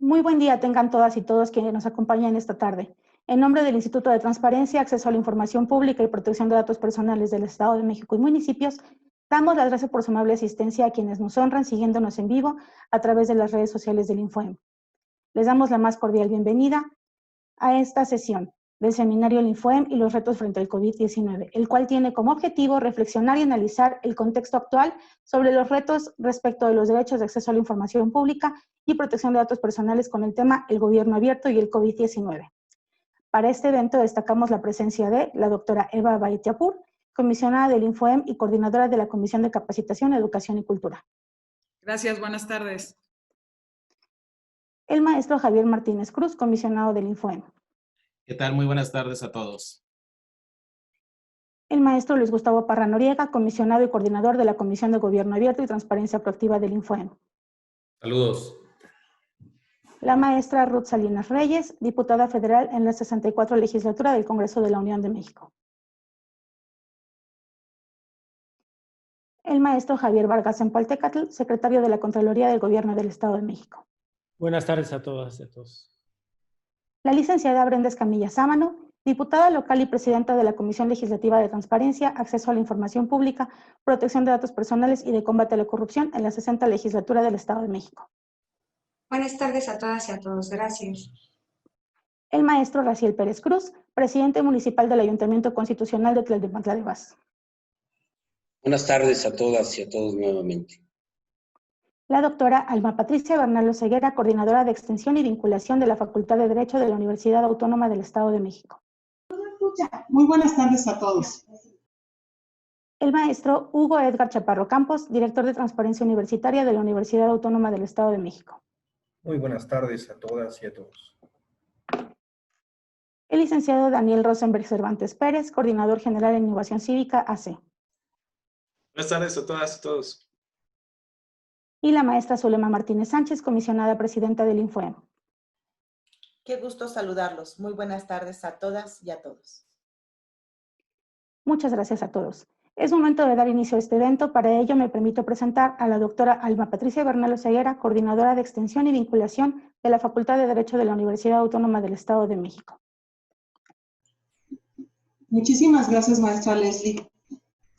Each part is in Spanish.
Muy buen día tengan todas y todos quienes nos acompañan esta tarde. En nombre del Instituto de Transparencia, Acceso a la Información Pública y Protección de Datos Personales del Estado de México y municipios, damos las gracias por su amable asistencia a quienes nos honran siguiéndonos en vivo a través de las redes sociales del Infoem. Les damos la más cordial bienvenida a esta sesión del seminario del Infoem y los retos frente al COVID-19, el cual tiene como objetivo reflexionar y analizar el contexto actual sobre los retos respecto de los derechos de acceso a la información pública y protección de datos personales con el tema el gobierno abierto y el COVID-19. Para este evento destacamos la presencia de la doctora Eva Baitiapur, comisionada del Infoem y coordinadora de la Comisión de Capacitación, Educación y Cultura. Gracias, buenas tardes. El maestro Javier Martínez Cruz, comisionado del Infoem. ¿Qué tal? Muy buenas tardes a todos. El maestro Luis Gustavo Parra Noriega, comisionado y coordinador de la Comisión de Gobierno Abierto y Transparencia Proactiva del Infoem. Saludos. La maestra Ruth Salinas Reyes, diputada federal en la 64 legislatura del Congreso de la Unión de México. El maestro Javier Vargas Empaltecatl, secretario de la Contraloría del Gobierno del Estado de México. Buenas tardes a todas y a todos. La licenciada Brenda Escamilla Sámano, diputada local y presidenta de la Comisión Legislativa de Transparencia, Acceso a la Información Pública, Protección de Datos Personales y de Combate a la Corrupción en la 60 legislatura del Estado de México. Buenas tardes a todas y a todos. Gracias. El maestro Raciel Pérez Cruz, presidente municipal del Ayuntamiento Constitucional de Tlalnepantla de Vaz. Buenas tardes a todas y a todos nuevamente. La doctora Alma Patricia Bernal Ceguera, coordinadora de Extensión y Vinculación de la Facultad de Derecho de la Universidad Autónoma del Estado de México. Muy buenas tardes a todos. El maestro Hugo Edgar Chaparro Campos, director de Transparencia Universitaria de la Universidad Autónoma del Estado de México. Muy buenas tardes a todas y a todos. El licenciado Daniel Rosenberg Cervantes Pérez, coordinador general en Innovación Cívica, AC. Buenas tardes a todas y todos. Y la maestra Zulema Martínez Sánchez, comisionada presidenta del Infoem. Qué gusto saludarlos. Muy buenas tardes a todas y a todos. Muchas gracias a todos. Es momento de dar inicio a este evento. Para ello me permito presentar a la doctora Alma Patricia Bernal Ceguera, coordinadora de Extensión y Vinculación de la Facultad de Derecho de la Universidad Autónoma del Estado de México. Muchísimas gracias, maestra Leslie.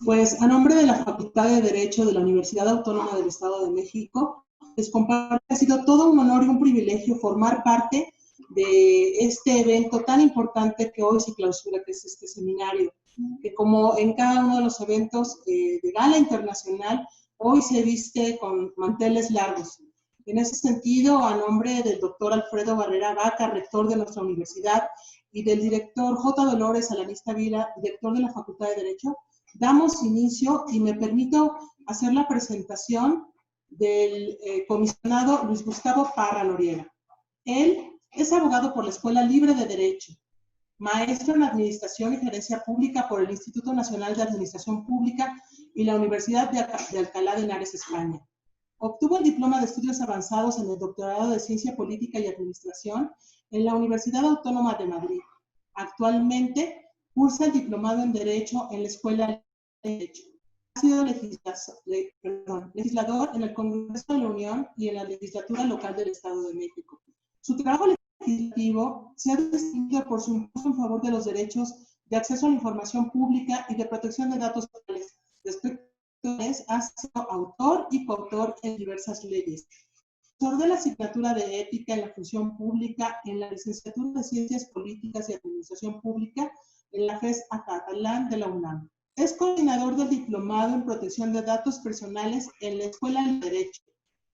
Pues a nombre de la Facultad de Derecho de la Universidad Autónoma del Estado de México, les comparto que ha sido todo un honor y un privilegio formar parte de este evento tan importante que hoy se clausura, que es este seminario, que como en cada uno de los eventos de gala internacional, hoy se viste con manteles largos. En ese sentido, a nombre del doctor Alfredo Barrera Vaca, rector de nuestra universidad, y del director J. Dolores Alanista Vila, director de la Facultad de Derecho, damos inicio y me permito hacer la presentación del comisionado Luis Gustavo Parra Noriega. Él es abogado por la Escuela Libre de Derecho, maestro en Administración y Gerencia Pública por el Instituto Nacional de Administración Pública y la Universidad de Alcalá de Henares, España. Obtuvo el diploma de Estudios Avanzados en el Doctorado de Ciencia Política y Administración en la Universidad Autónoma de Madrid. Actualmente cursa el diplomado en Derecho en la Escuela de Derecho. Ha sido legislador en el Congreso de la Unión y en la legislatura local del Estado de México. Su trabajo legislativo se ha distinguido por su impulso en favor de los derechos de acceso a la información pública y de protección de datos personales. Respecto a eso, ha sido autor y coautor en diversas leyes. Profesor de la asignatura de Ética en la Función Pública en la Licenciatura de Ciencias Políticas y Administración Pública en la FES Acatlán de la UNAM. Es coordinador del Diplomado en Protección de Datos Personales en la Escuela de Derecho,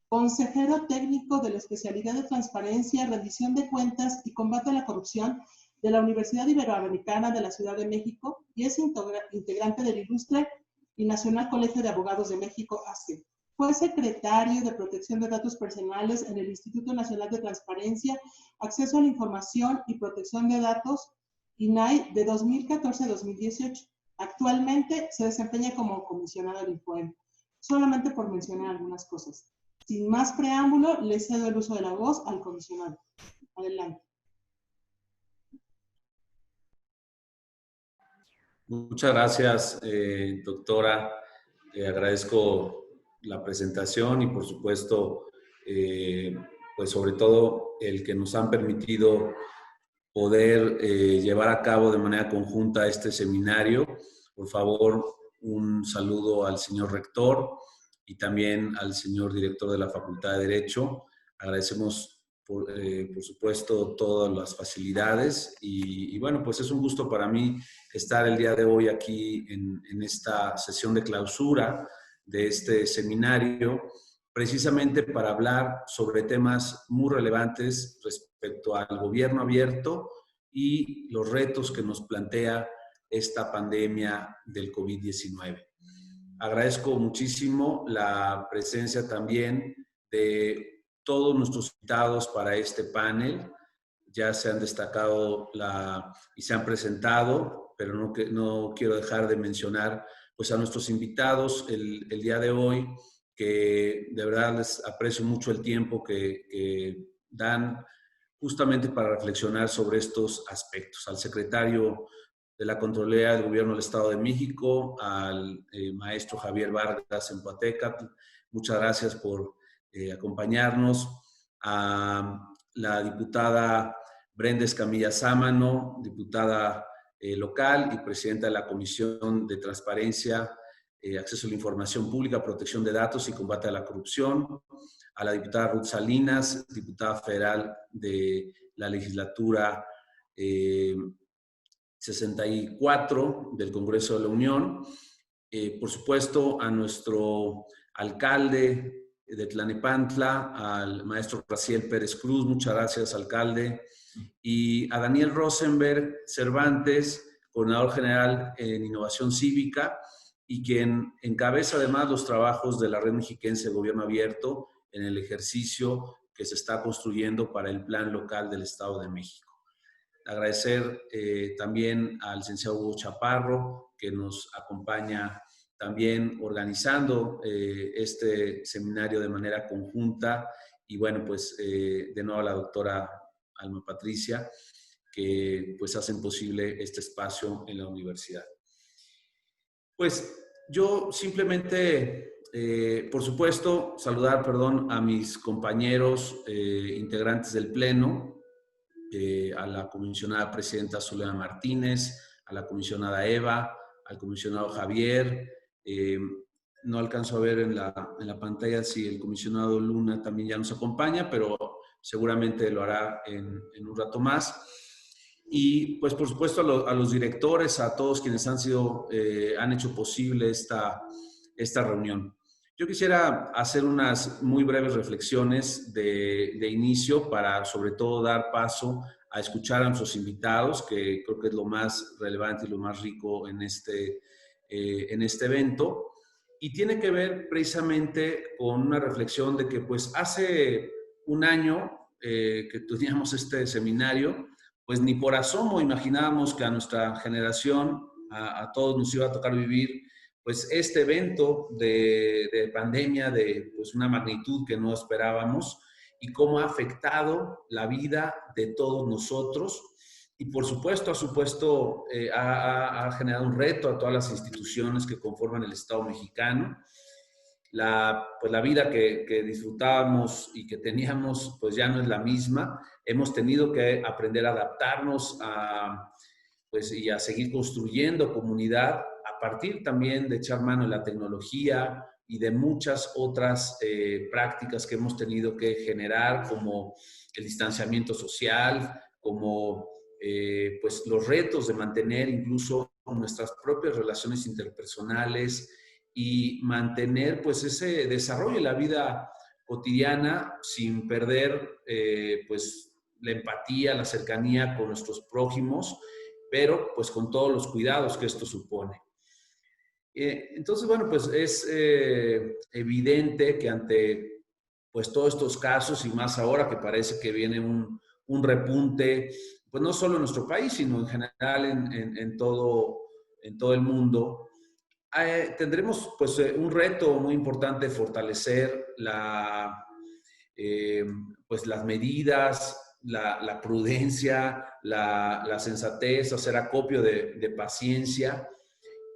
consejero técnico de la especialidad de Transparencia, Rendición de Cuentas y Combate a la Corrupción de la Universidad Iberoamericana de la Ciudad de México y es integrante del Ilustre y Nacional Colegio de Abogados de México, AC. Fue secretario de Protección de Datos Personales en el Instituto Nacional de Transparencia, Acceso a la Información y Protección de Datos, INAI, de 2014 a 2018. Actualmente se desempeña como comisionado del Infoem. Solamente por mencionar algunas cosas. Sin más preámbulo, le cedo el uso de la voz al comisionado. Adelante. Muchas gracias, doctora. Agradezco la presentación y, por supuesto, pues sobre todo el que nos han permitido poder llevar a cabo de manera conjunta este seminario. Por favor, un saludo al señor rector y también al señor director de la Facultad de Derecho. Agradecemos, por supuesto, todas las facilidades y bueno, pues es un gusto para mí estar el día de hoy aquí en esta sesión de clausura de este seminario, precisamente para hablar sobre temas muy relevantes respecto al gobierno abierto y los retos que nos plantea esta pandemia del COVID-19. Agradezco muchísimo la presencia también de todos nuestros invitados para este panel. Ya se han destacado y se han presentado, pero no quiero dejar de mencionar pues, a nuestros invitados el día de hoy, que de verdad les aprecio mucho el tiempo que dan justamente para reflexionar sobre estos aspectos. Al secretario de la Contraloría del Gobierno del Estado de México, al maestro Javier Vargas en Coatecatl, muchas gracias por acompañarnos. A la diputada Brenda Escamilla Sámano, diputada local y presidenta de la Comisión de Transparencia, Acceso a la Información Pública, Protección de Datos y Combate a la Corrupción. A la diputada Ruth Salinas, diputada federal de la legislatura 64 del Congreso de la Unión. Por supuesto, a nuestro alcalde de Tlalnepantla, al maestro Raciel Pérez Cruz, muchas gracias, alcalde. Y a Daniel Rosenberg Cervantes, coordinador general en Innovación Cívica, y quien encabeza además los trabajos de la Red Mexiquense de Gobierno Abierto en el ejercicio que se está construyendo para el Plan Local del Estado de México. Agradecer también al licenciado Hugo Chaparro, que nos acompaña también organizando este seminario de manera conjunta. Y bueno, pues de nuevo a la doctora Alma Patricia, que pues hacen posible este espacio en la universidad. Pues yo simplemente, por supuesto, saludar, a mis compañeros integrantes del Pleno, a la comisionada presidenta Zulema Martínez, a la comisionada Eva, al comisionado Javier. No alcanzo a ver en la pantalla si el comisionado Luna también ya nos acompaña, pero seguramente lo hará en un rato más. Y pues por supuesto a los directores, a todos quienes han hecho posible esta reunión. Yo quisiera hacer unas muy breves reflexiones de inicio para sobre todo dar paso a escuchar a nuestros invitados, que creo que es lo más relevante y lo más rico en este evento. Y tiene que ver precisamente con una reflexión de que pues hace un año que teníamos este seminario, pues ni por asomo imaginábamos que a nuestra generación, a todos nos iba a tocar vivir pues este evento de pandemia de pues una magnitud que no esperábamos y cómo ha afectado la vida de todos nosotros. Y por supuesto, ha generado un reto a todas las instituciones que conforman el Estado mexicano. La vida que disfrutábamos y que teníamos, pues ya no es la misma. Hemos tenido que aprender a adaptarnos y a seguir construyendo comunidad a partir también de echar mano de la tecnología y de muchas otras prácticas que hemos tenido que generar, como el distanciamiento social, como pues los retos de mantener incluso nuestras propias relaciones interpersonales y mantener pues ese desarrollo de la vida cotidiana sin perder pues la empatía, la cercanía con nuestros prójimos, pero pues con todos los cuidados que esto supone. Entonces, bueno, pues es evidente que ante pues todos estos casos y más ahora que parece que viene un repunte, pues no solo en nuestro país, sino en general en todo el mundo, tendremos pues un reto muy importante de fortalecer pues las medidas, la prudencia, la sensatez, hacer acopio de paciencia,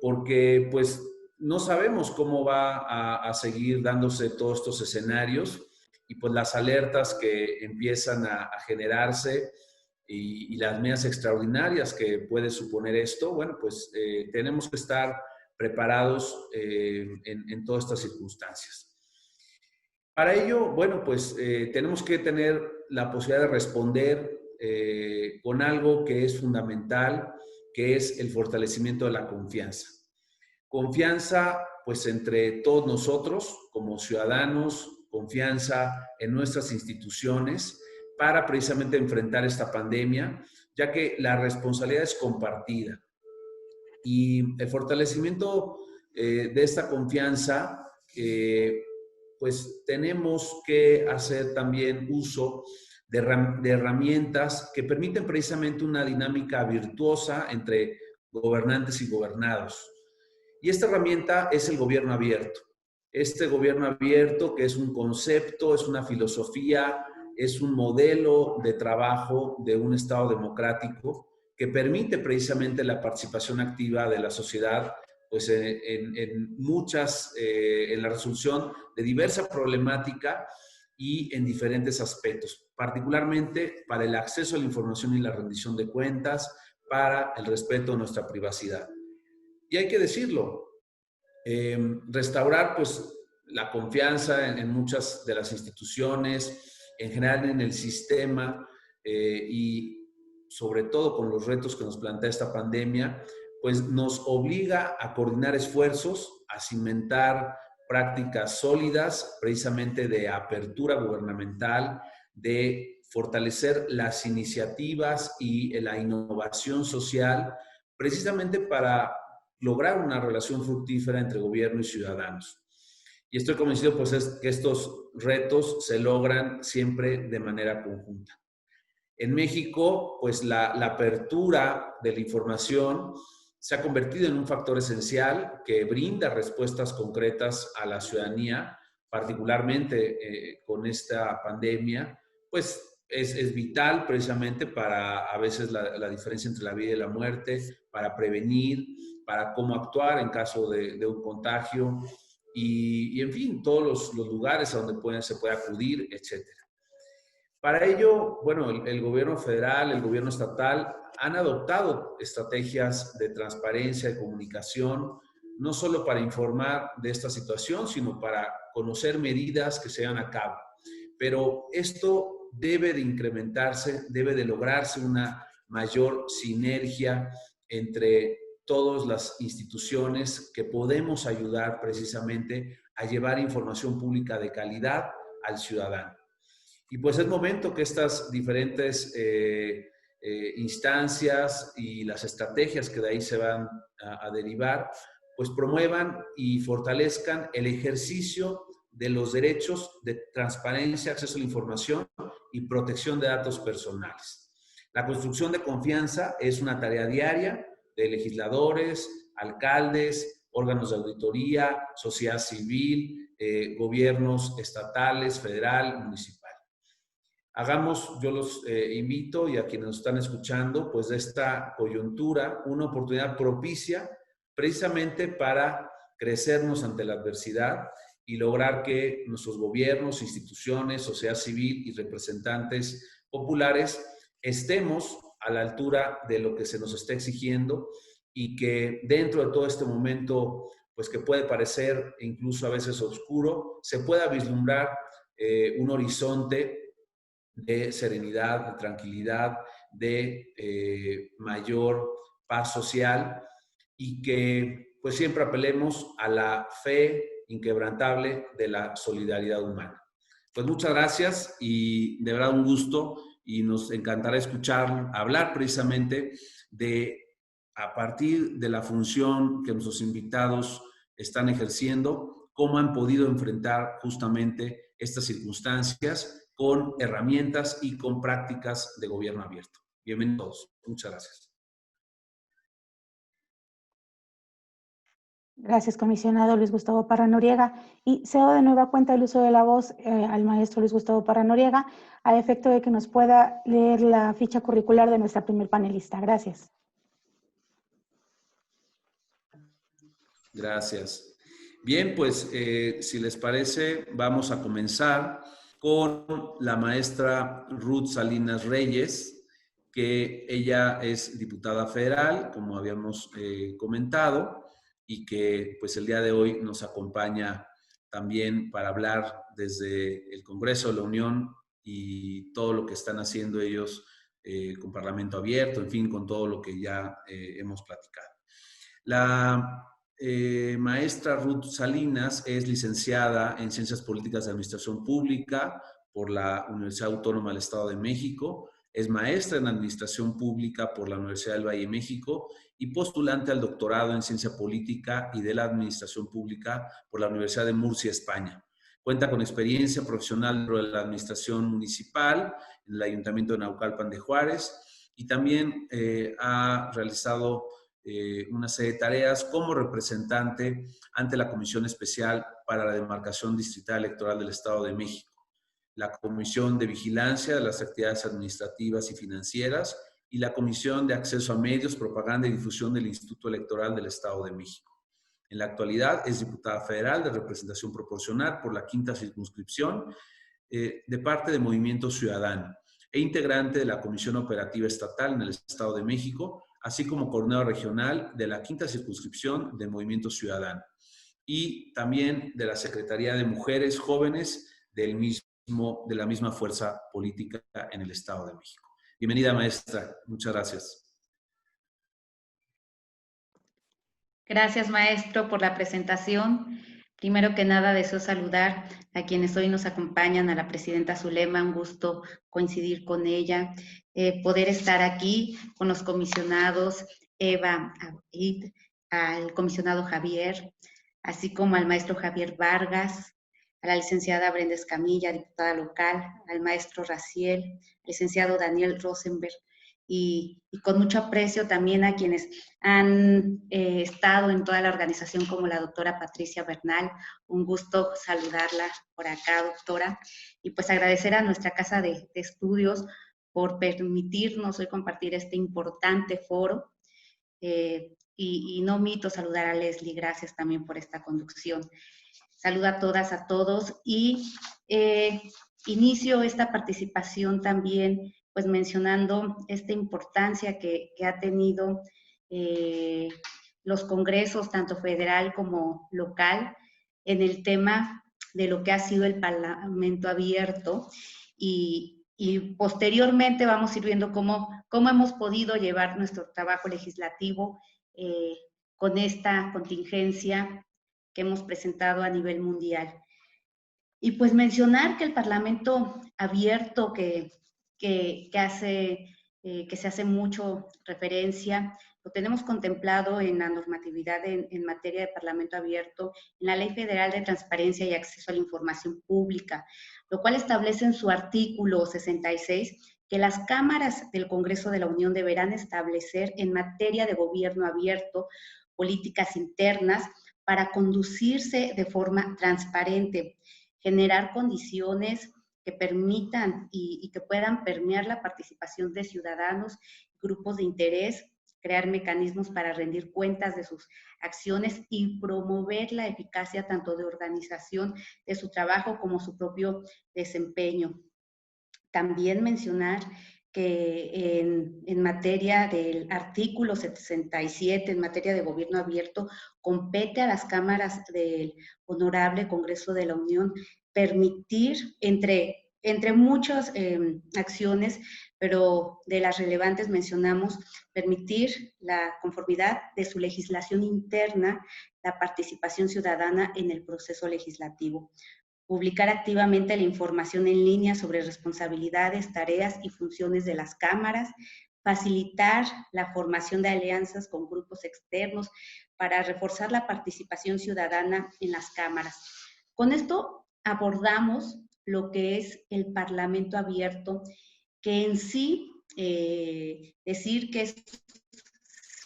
porque pues no sabemos cómo va a seguir dándose todos estos escenarios y pues las alertas que empiezan a generarse y las medidas extraordinarias que puede suponer esto, bueno, pues tenemos que estar preparados en todas estas circunstancias. Para ello, bueno, pues tenemos que tener la posibilidad de responder con algo que es fundamental, que es el fortalecimiento de la confianza. Confianza, pues, entre todos nosotros como ciudadanos, confianza en nuestras instituciones para precisamente enfrentar esta pandemia, ya que la responsabilidad es compartida. Y el fortalecimiento de esta confianza, pues tenemos que hacer también uso de herramientas que permiten precisamente una dinámica virtuosa entre gobernantes y gobernados. Y esta herramienta es el gobierno abierto. Este gobierno abierto, que es un concepto, es una filosofía, es un modelo de trabajo de un Estado democrático que permite precisamente la participación activa de la sociedad, pues en la resolución de diversa problemática y en diferentes aspectos, particularmente para el acceso a la información y la rendición de cuentas, para el respeto de nuestra privacidad. Y hay que decirlo, restaurar pues la confianza en muchas de las instituciones, en general en el sistema y sobre todo con los retos que nos plantea esta pandemia, pues nos obliga a coordinar esfuerzos, a cimentar prácticas sólidas, precisamente de apertura gubernamental, de fortalecer las iniciativas y la innovación social, precisamente para lograr una relación fructífera entre gobierno y ciudadanos. Y estoy convencido pues que estos retos se logran siempre de manera conjunta. En México, pues la apertura de la información se ha convertido en un factor esencial que brinda respuestas concretas a la ciudadanía, particularmente con esta pandemia, pues es vital precisamente para a veces la diferencia entre la vida y la muerte, para prevenir, para cómo actuar en caso de un contagio y en fin, todos los lugares a donde se puede acudir, etcétera. Para ello, bueno, el gobierno federal, el gobierno estatal han adoptado estrategias de transparencia y comunicación, no solo para informar de esta situación, sino para conocer medidas que se llevan a cabo. Pero esto debe de incrementarse, debe de lograrse una mayor sinergia entre todas las instituciones que podemos ayudar precisamente a llevar información pública de calidad al ciudadano. Y pues es momento que estas diferentes instancias y las estrategias que de ahí se van a derivar, pues promuevan y fortalezcan el ejercicio de los derechos de transparencia, acceso a la información y protección de datos personales. La construcción de confianza es una tarea diaria de legisladores, alcaldes, órganos de auditoría, sociedad civil, gobiernos estatales, federal, municipal. Yo los invito y a quienes nos están escuchando, pues de esta coyuntura, una oportunidad propicia precisamente para crecernos ante la adversidad y lograr que nuestros gobiernos, instituciones, sociedad civil y representantes populares estemos a la altura de lo que se nos está exigiendo y que dentro de todo este momento, pues que puede parecer incluso a veces oscuro, se pueda vislumbrar un horizonte de serenidad, de tranquilidad, de mayor paz social y que pues siempre apelemos a la fe inquebrantable de la solidaridad humana. Pues muchas gracias y de verdad un gusto y nos encantará hablar precisamente de a partir de la función que nuestros invitados están ejerciendo, cómo han podido enfrentar justamente estas circunstancias con herramientas y con prácticas de gobierno abierto. Bienvenidos. Muchas gracias. Gracias, comisionado Luis Gustavo Parra Noriega. Y cedo de nueva cuenta el uso de la voz al maestro Luis Gustavo Parra Noriega, a efecto de que nos pueda leer la ficha curricular de nuestra primer panelista. Gracias. Gracias. Bien, pues si les parece, vamos a comenzar con la maestra Ruth Salinas Reyes, que ella es diputada federal, como habíamos comentado, y que pues el día de hoy nos acompaña también para hablar desde el Congreso de la Unión y todo lo que están haciendo ellos con Parlamento Abierto, en fin, con todo lo que ya hemos platicado. La maestra Ruth Salinas es licenciada en Ciencias Políticas de Administración Pública por la Universidad Autónoma del Estado de México, es maestra en Administración Pública por la Universidad del Valle de México y postulante al doctorado en Ciencia Política y de la Administración Pública por la Universidad de Murcia, España. Cuenta con experiencia profesional dentro de la administración municipal en el Ayuntamiento de Naucalpan de Juárez y también ha realizado una serie de tareas como representante ante la Comisión Especial para la Demarcación Distrital Electoral del Estado de México, la Comisión de Vigilancia de las Actividades Administrativas y Financieras y la Comisión de Acceso a Medios, Propaganda y Difusión del Instituto Electoral del Estado de México. En la actualidad es diputada federal de representación proporcional por la 5ª circunscripción de parte de Movimiento Ciudadano e integrante de la Comisión Operativa Estatal en el Estado de México, así como coordinadora regional de la 5ª circunscripción de Movimiento Ciudadano y también de la Secretaría de Mujeres Jóvenes de la misma fuerza política en el Estado de México. Bienvenida, maestra. Muchas gracias. Gracias, maestro, por la presentación. Primero que nada, deseo saludar a quienes hoy nos acompañan, a la presidenta Zulema, un gusto coincidir con ella, poder estar aquí con los comisionados Eva, Abid, al comisionado Javier, así como al maestro Javier Vargas, a la licenciada Brenda Escamilla, diputada local, al maestro Raciel, licenciado Daniel Rosenberg, y con mucho aprecio también a quienes han estado en toda la organización, como la doctora Patricia Bernal. Un gusto saludarla por acá, doctora. Y pues agradecer a nuestra Casa de Estudios por permitirnos hoy compartir este importante foro. Y no omito saludar a Leslie, gracias también por esta conducción. Saludo a todas, a todos y inicio esta participación también pues mencionando esta importancia que ha tenido los congresos, tanto federal como local, en el tema de lo que ha sido el Parlamento Abierto y posteriormente vamos a ir viendo cómo hemos podido llevar nuestro trabajo legislativo con esta contingencia que hemos presentado a nivel mundial. Y pues mencionar que el Parlamento Abierto que se hace mucho referencia, lo tenemos contemplado en la normatividad en materia de Parlamento Abierto, en la Ley Federal de Transparencia y Acceso a la Información Pública, lo cual establece en su artículo 66 que las cámaras del Congreso de la Unión deberán establecer en materia de gobierno abierto políticas internas para conducirse de forma transparente, generar condiciones que permitan y que puedan permear la participación de ciudadanos, grupos de interés, crear mecanismos para rendir cuentas de sus acciones y promover la eficacia tanto de organización de su trabajo como su propio desempeño. También mencionar que en materia del artículo 67, en materia de gobierno abierto, compete a las cámaras del Honorable Congreso de la Unión permitir, entre muchas acciones, pero de las relevantes mencionamos, permitir la conformidad de su legislación interna, la participación ciudadana en el proceso legislativo. Publicar activamente la información en línea sobre responsabilidades, tareas y funciones de las cámaras, facilitar la formación de alianzas con grupos externos para reforzar la participación ciudadana en las cámaras. Con esto abordamos lo que es el Parlamento Abierto, que en sí decir que es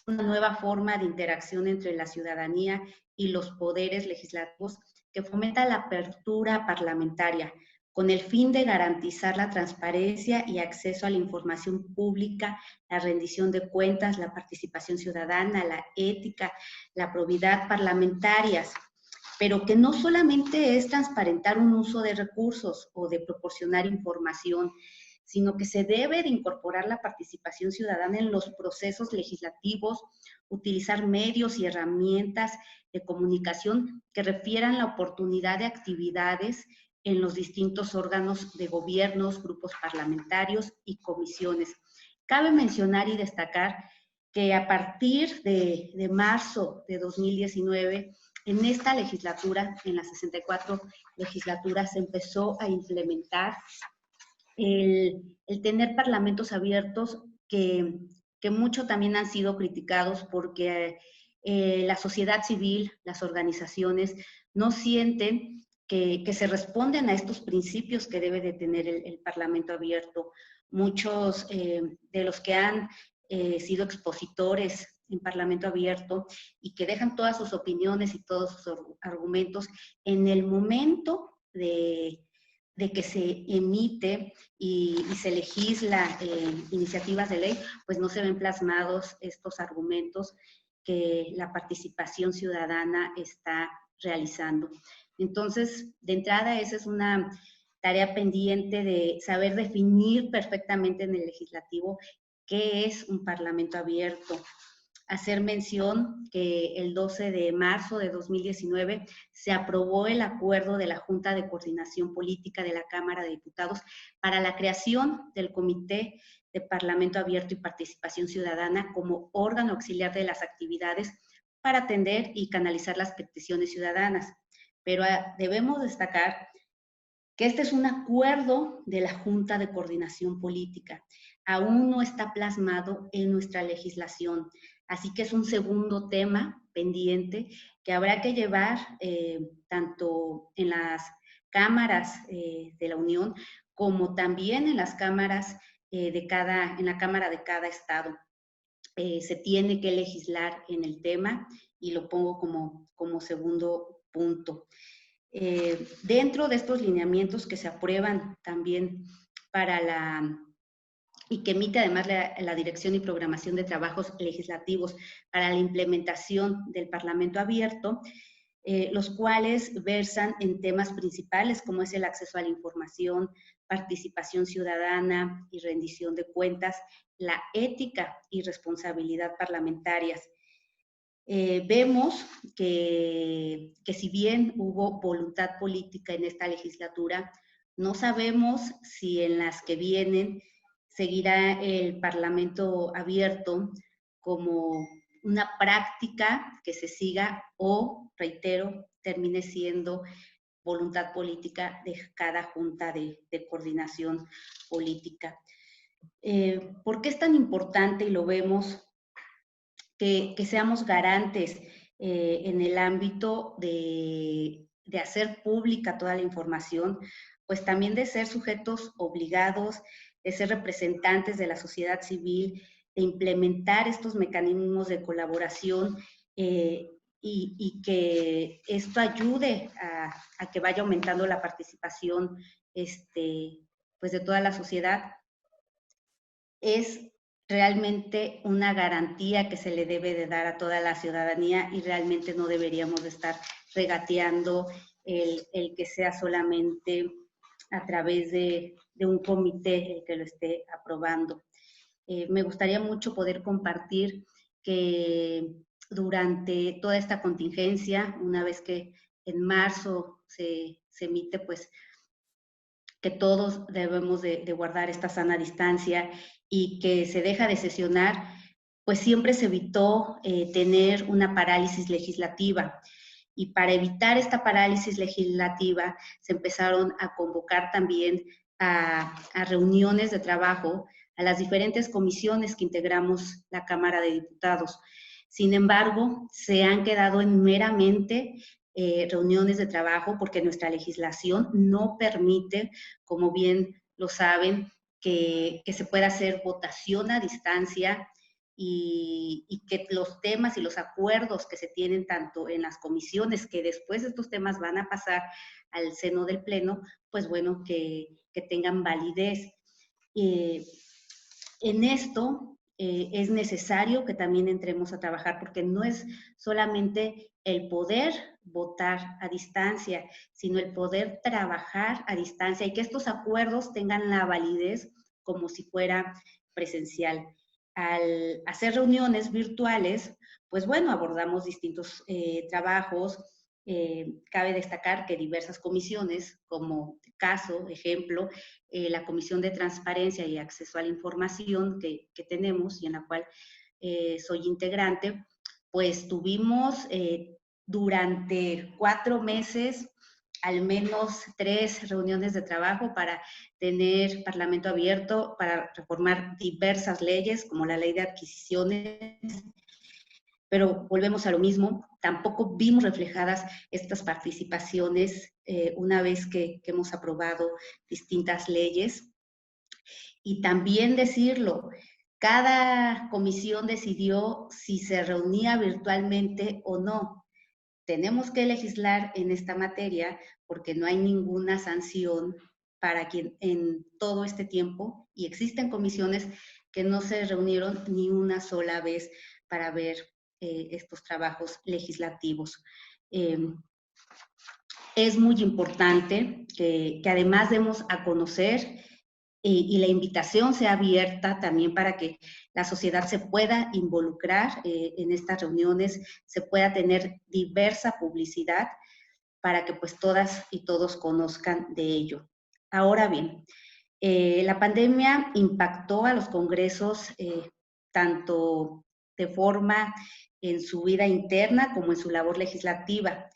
una nueva forma de interacción entre la ciudadanía y los poderes legislativos que fomenta la apertura parlamentaria con el fin de garantizar la transparencia y acceso a la información pública, la rendición de cuentas, la participación ciudadana, la ética, la probidad parlamentarias. pero que no solamente es transparentar un uso de recursos o de proporcionar información, sino que se debe de incorporar la participación ciudadana en los procesos legislativos, utilizar medios y herramientas de comunicación que refieran la oportunidad de actividades en los distintos órganos de gobiernos, grupos parlamentarios y comisiones. Cabe mencionar y destacar que a partir de marzo de 2019, en esta legislatura, en la 64 legislatura, se empezó a implementar el tener parlamentos abiertos que mucho también han sido criticados porque la sociedad civil, las organizaciones, no sienten que se responden a estos principios que debe de tener el Parlamento abierto. Muchos de los que han sido expositores en Parlamento abierto y que dejan todas sus opiniones y todos sus argumentos en el momento de que se emite y se legisla iniciativas de ley, pues no se ven plasmados estos argumentos que la participación ciudadana está realizando. Entonces, de entrada, esa es una tarea pendiente de saber definir perfectamente en el legislativo qué es un parlamento abierto. Hacer mención que el 12 de marzo de 2019 se aprobó el acuerdo de la Junta de Coordinación Política de la Cámara de Diputados para la creación del Comité de Parlamento Abierto y Participación Ciudadana como órgano auxiliar de las actividades para atender y canalizar las peticiones ciudadanas. Pero debemos destacar que este es un acuerdo de la Junta de Coordinación Política. Aún no está plasmado en nuestra legislación. Así que es un segundo tema pendiente que habrá que llevar tanto en las cámaras de la Unión como también en las cámaras en la Cámara de cada estado. Se tiene que legislar en el tema y lo pongo como segundo punto. Dentro de estos lineamientos que se aprueban también y que emite además la Dirección y Programación de Trabajos Legislativos para la implementación del Parlamento Abierto, los cuales versan en temas principales como es el acceso a la información, participación ciudadana y rendición de cuentas, la ética y responsabilidad parlamentarias. Vemos que si bien hubo voluntad política en esta legislatura, no sabemos si en las que vienen seguirá el Parlamento abierto como una práctica que se siga o, reitero, termine siendo voluntad política de cada junta de coordinación política. ¿Por qué es tan importante y lo vemos que seamos garantes en el ámbito de hacer pública toda la información? Pues también de ser sujetos obligados, de ser representantes de la sociedad civil, de implementar estos mecanismos de colaboración y que esto ayude a que vaya aumentando la participación pues de toda la sociedad. Es realmente una garantía que se le debe de dar a toda la ciudadanía y realmente no deberíamos de estar regateando el que sea solamente a través de un comité el que lo esté aprobando. Me gustaría mucho poder compartir que durante toda esta contingencia, una vez que en marzo se emite, pues que todos debemos de guardar esta sana distancia y que se deja de sesionar, pues siempre se evitó tener una parálisis legislativa. Y para evitar esta parálisis legislativa, se empezaron a convocar también a reuniones de trabajo a las diferentes comisiones que integramos la Cámara de Diputados. Sin embargo, se han quedado en meramente reuniones de trabajo porque nuestra legislación no permite, como bien lo saben, que se pueda hacer votación a distancia y que los temas y los acuerdos que se tienen tanto en las comisiones, que después estos temas van a pasar al seno del Pleno, pues bueno, que tengan validez. En esto es necesario que también entremos a trabajar, porque no es solamente el poder votar a distancia, sino el poder trabajar a distancia y que estos acuerdos tengan la validez como si fuera presencial. Al hacer reuniones virtuales, pues bueno, abordamos distintos trabajos. Cabe destacar que diversas comisiones, como ejemplo, la Comisión de Transparencia y Acceso a la Información que tenemos y en la cual soy integrante, pues tuvimos durante 4 meses al menos 3 reuniones de trabajo para tener Parlamento abierto, para reformar diversas leyes, como la Ley de Adquisiciones, pero volvemos a lo mismo, tampoco vimos reflejadas estas participaciones una vez que hemos aprobado distintas leyes. Y también decirlo, cada comisión decidió si se reunía virtualmente o no. Tenemos que legislar en esta materia porque no hay ninguna sanción para quien en todo este tiempo, y existen comisiones que no se reunieron ni una sola vez para ver estos trabajos legislativos. Es muy importante que además demos a conocer y la invitación sea abierta también para que la sociedad se pueda involucrar en estas reuniones, se pueda tener diversa publicidad para que pues todas y todos conozcan de ello. Ahora bien, la pandemia impactó a los congresos tanto de forma en su vida interna como en su labor legislativa.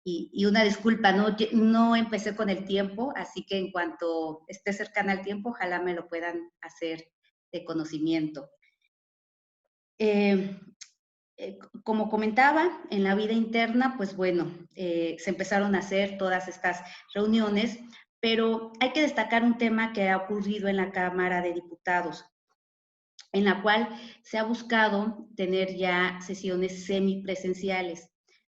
Y una disculpa, no empecé con el tiempo, así que en cuanto esté cercana al tiempo, ojalá me lo puedan hacer de conocimiento. Como comentaba, en la vida interna, pues bueno, se empezaron a hacer todas estas reuniones, pero hay que destacar un tema que ha ocurrido en la Cámara de Diputados, en la cual se ha buscado tener ya sesiones semipresenciales.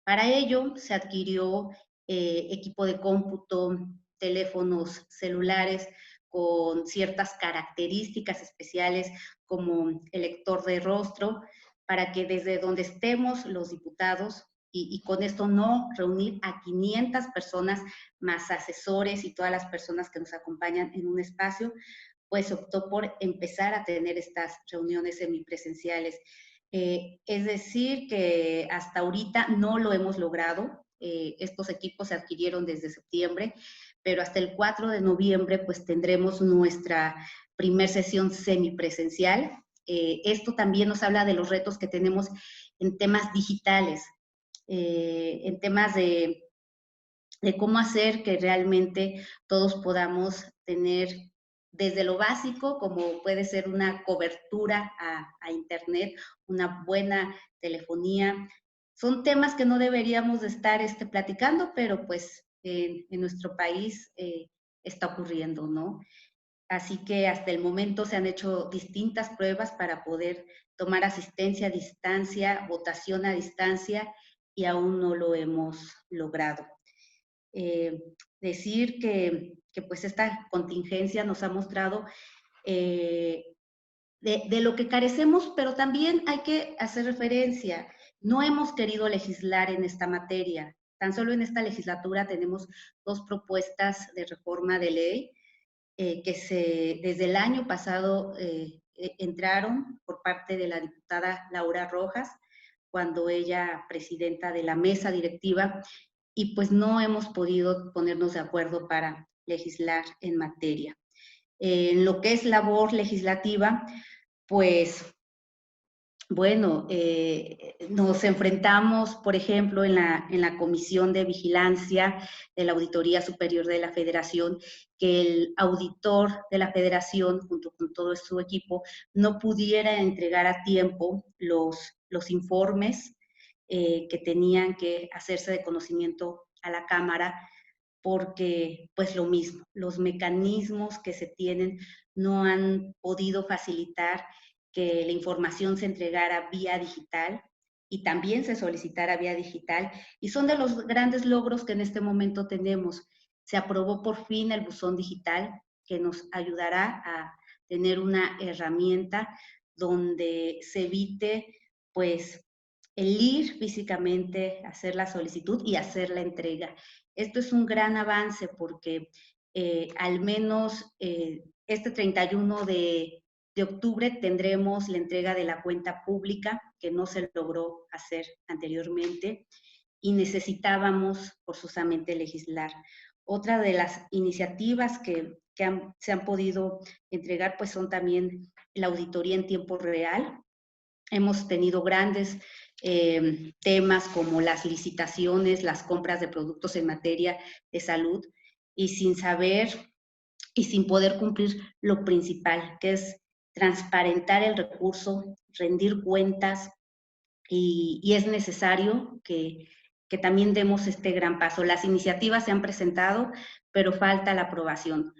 Para ello se adquirió equipo de cómputo, teléfonos celulares con ciertas características especiales como el lector de rostro, para que desde donde estemos los diputados, y con esto no reunir a 500 personas más asesores y todas las personas que nos acompañan en un espacio, pues optó por empezar a tener estas reuniones semipresenciales. Es decir, que hasta ahorita no lo hemos logrado. Estos equipos se adquirieron desde septiembre, pero hasta el 4 de noviembre pues tendremos nuestra primer sesión semipresencial. Esto también nos habla de los retos que tenemos en temas digitales, en temas de cómo hacer que realmente todos podamos tener desde lo básico, como puede ser una cobertura a Internet, una buena telefonía. Son temas que no deberíamos de estar platicando, pero pues en nuestro país está ocurriendo, ¿no? Así que hasta el momento se han hecho distintas pruebas para poder tomar asistencia a distancia, votación a distancia, y aún no lo hemos logrado. Decir que pues esta contingencia nos ha mostrado de lo que carecemos, pero también hay que hacer referencia. No hemos querido legislar en esta materia. Tan solo en esta legislatura tenemos 2 propuestas de reforma de ley que desde el año pasado entraron por parte de la diputada Laura Rojas, cuando ella presidenta de la mesa directiva, y pues no hemos podido ponernos de acuerdo para legislar en materia. En lo que es labor legislativa, pues bueno, nos enfrentamos, por ejemplo, en la Comisión de Vigilancia de la Auditoría Superior de la Federación, que el auditor de la Federación, junto con todo su equipo, no pudiera entregar a tiempo los informes que tenían que hacerse de conocimiento a la Cámara, porque pues lo mismo, los mecanismos que se tienen no han podido facilitar que la información se entregara vía digital y también se solicitara vía digital, y son de los grandes logros que en este momento tenemos. Se aprobó por fin el buzón digital, que nos ayudará a tener una herramienta donde se evite pues el ir físicamente, hacer la solicitud y hacer la entrega. Esto es un gran avance porque al menos este 31 de octubre tendremos la entrega de la cuenta pública, que no se logró hacer anteriormente, y necesitábamos forzosamente legislar. Otra de las iniciativas que se han podido entregar pues son también la auditoría en tiempo real. Hemos tenido grandes temas como las licitaciones, las compras de productos en materia de salud, y sin saber y sin poder cumplir lo principal, que es transparentar el recurso, rendir cuentas, y es necesario que también demos este gran paso. Las iniciativas se han presentado, pero falta la aprobación.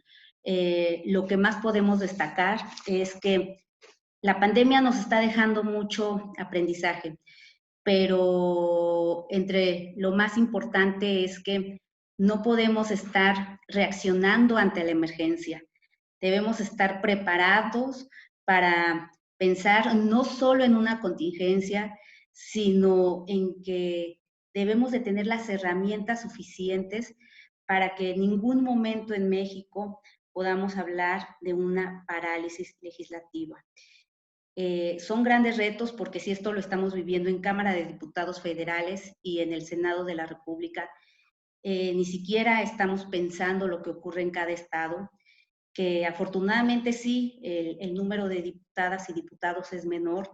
Lo que más podemos destacar es que la pandemia nos está dejando mucho aprendizaje, pero entre lo más importante es que no podemos estar reaccionando ante la emergencia. Debemos estar preparados para pensar no solo en una contingencia, sino en que debemos de tener las herramientas suficientes para que en ningún momento en México podamos hablar de una parálisis legislativa. Son grandes retos porque si esto lo estamos viviendo en Cámara de Diputados Federales y en el Senado de la República, ni siquiera estamos pensando lo que ocurre en cada estado, que afortunadamente sí, el número de diputadas y diputados es menor,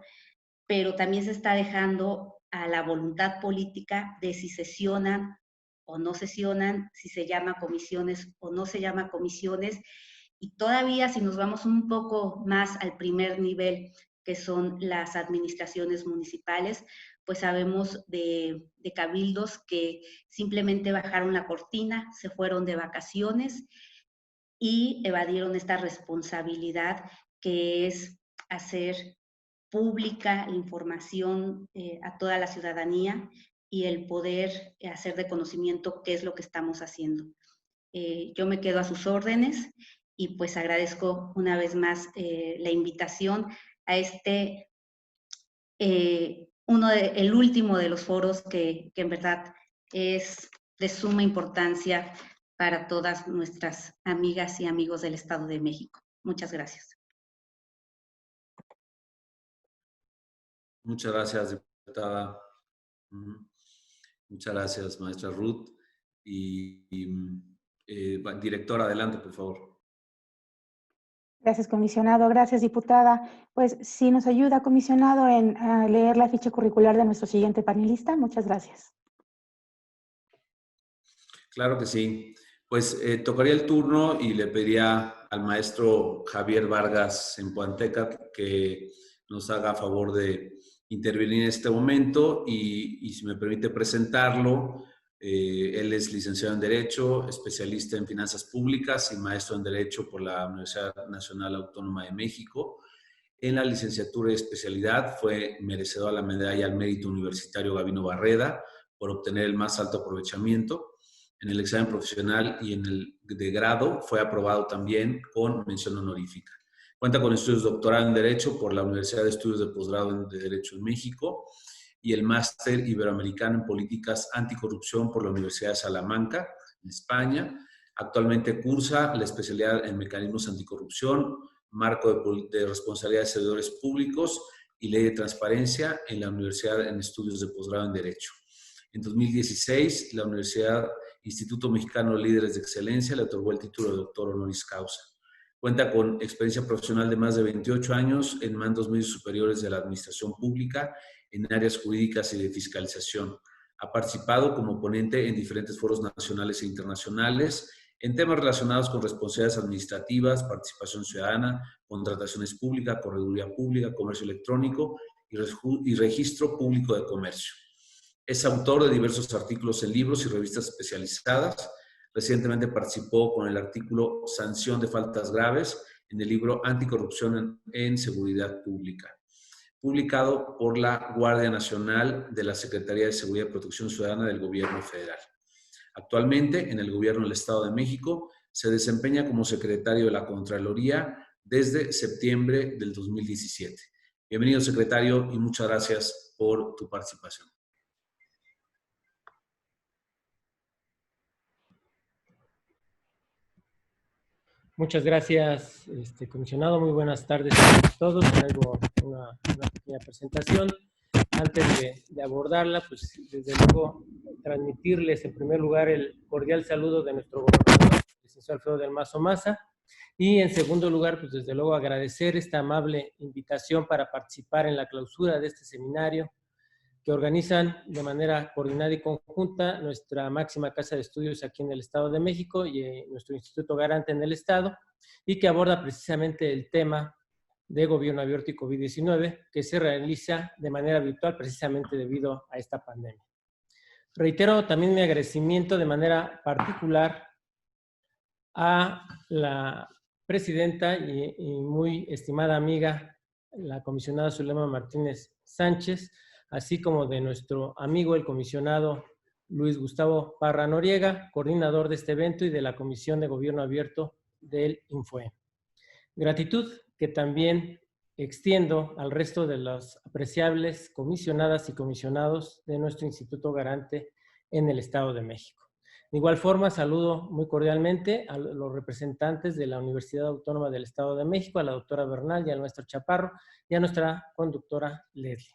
pero también se está dejando a la voluntad política de si sesionan o no sesionan, si se llama comisiones o no se llama comisiones, y todavía si nos vamos un poco más al primer nivel, que son las administraciones municipales, pues sabemos de cabildos que simplemente bajaron la cortina, se fueron de vacaciones y evadieron esta responsabilidad que es hacer pública la información a toda la ciudadanía y el poder hacer de conocimiento qué es lo que estamos haciendo. Yo me quedo a sus órdenes y pues agradezco una vez más la invitación a el último de los foros que en verdad es de suma importancia para todas nuestras amigas y amigos del Estado de México. Muchas gracias. Muchas gracias, diputada. Muchas gracias, maestra Ruth. Directora, adelante, por favor. Gracias, comisionado. Gracias, diputada. Pues si nos ayuda, comisionado, en leer la ficha curricular de nuestro siguiente panelista. Muchas gracias. Claro que sí. Pues tocaría el turno y le pediría al maestro Javier Vargas Zempoaltecatl que nos haga favor de intervenir en este momento y si me permite presentarlo, él es licenciado en Derecho, especialista en Finanzas Públicas y maestro en Derecho por la Universidad Nacional Autónoma de México. En la licenciatura de especialidad fue merecedor a la medalla al Mérito Universitario Gabino Barreda por obtener el más alto aprovechamiento. En el examen profesional y en el de grado fue aprobado también con mención honorífica. Cuenta con estudios de doctorado en Derecho por la Universidad de Estudios de Posgrado de Derecho en México y el Máster Iberoamericano en Políticas Anticorrupción por la Universidad de Salamanca, en España. Actualmente cursa la especialidad en Mecanismos Anticorrupción, Marco de Responsabilidad de Servidores Públicos y Ley de Transparencia en la Universidad en Estudios de Posgrado en Derecho. En 2016, la Universidad Instituto Mexicano de Líderes de Excelencia le otorgó el título de doctor honoris causa. Cuenta con experiencia profesional de más de 28 años en mandos medios superiores de la administración pública en áreas jurídicas y de fiscalización. Ha participado como ponente en diferentes foros nacionales e internacionales en temas relacionados con responsabilidades administrativas, participación ciudadana, contrataciones públicas, correduría pública, comercio electrónico y registro público de comercio. Es autor de diversos artículos en libros y revistas especializadas. Recientemente participó con el artículo Sanción de faltas graves en el libro Anticorrupción en Seguridad Pública, publicado por la Guardia Nacional de la Secretaría de Seguridad y Protección Ciudadana del Gobierno Federal. Actualmente, en el Gobierno del Estado de México, se desempeña como secretario de la Contraloría desde septiembre del 2017. Bienvenido, secretario, y muchas gracias por tu participación. Muchas gracias, comisionado. Muy buenas tardes a todos. Traigo una pequeña presentación. Antes de abordarla, pues desde luego transmitirles en primer lugar el cordial saludo de nuestro gobernador, el licenciado Alfredo del Mazo Maza, y en segundo lugar, pues desde luego agradecer esta amable invitación para participar en la clausura de este seminario que organizan de manera coordinada y conjunta nuestra máxima casa de estudios aquí en el Estado de México y nuestro Instituto Garante en el Estado, y que aborda precisamente el tema de gobierno abierto y COVID-19, que se realiza de manera virtual precisamente debido a esta pandemia. Reitero también mi agradecimiento de manera particular a la presidenta y muy estimada amiga, la comisionada Zulema Martínez Sánchez, así como de nuestro amigo el comisionado Luis Gustavo Parra Noriega, coordinador de este evento y de la Comisión de Gobierno Abierto del INFOE. Gratitud que también extiendo al resto de las apreciables comisionadas y comisionados de nuestro Instituto Garante en el Estado de México. De igual forma, saludo muy cordialmente a los representantes de la Universidad Autónoma del Estado de México, a la doctora Bernal y al maestro Chaparro, y a nuestra conductora Leslie.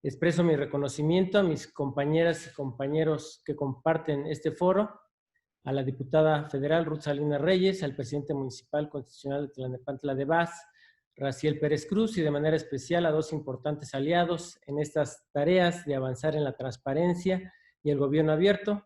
Expreso mi reconocimiento a mis compañeras y compañeros que comparten este foro, a la diputada federal Ruth Salinas Reyes, al presidente municipal constitucional de Tlalnepantla de Vaz, Raciel Pérez Cruz, y de manera especial a dos importantes aliados en estas tareas de avanzar en la transparencia y el gobierno abierto,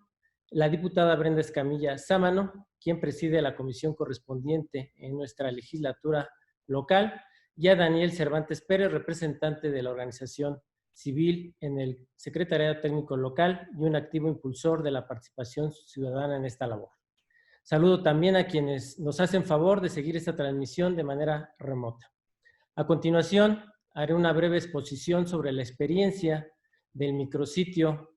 la diputada Brenda Escamilla Sámano, quien preside la comisión correspondiente en nuestra legislatura local, y a Daniel Cervantes Pérez, representante de la organización civil en el Secretariado Técnico Local y un activo impulsor de la participación ciudadana en esta labor. Saludo también a quienes nos hacen favor de seguir esta transmisión de manera remota. A continuación, haré una breve exposición sobre la experiencia del micrositio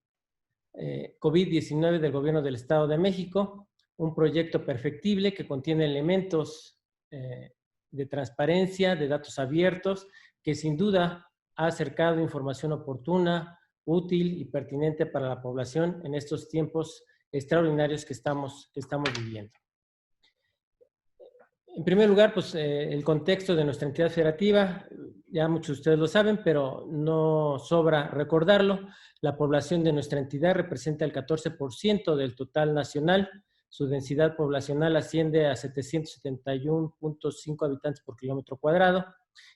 COVID-19 del Gobierno del Estado de México, un proyecto perfectible que contiene elementos de transparencia, de datos abiertos, que sin duda ha acercado información oportuna, útil y pertinente para la población en estos tiempos extraordinarios que estamos viviendo. En primer lugar, pues el contexto de nuestra entidad federativa, ya muchos de ustedes lo saben, pero no sobra recordarlo. La población de nuestra entidad representa el 14% del total nacional. Su densidad poblacional asciende a 771.5 habitantes por kilómetro cuadrado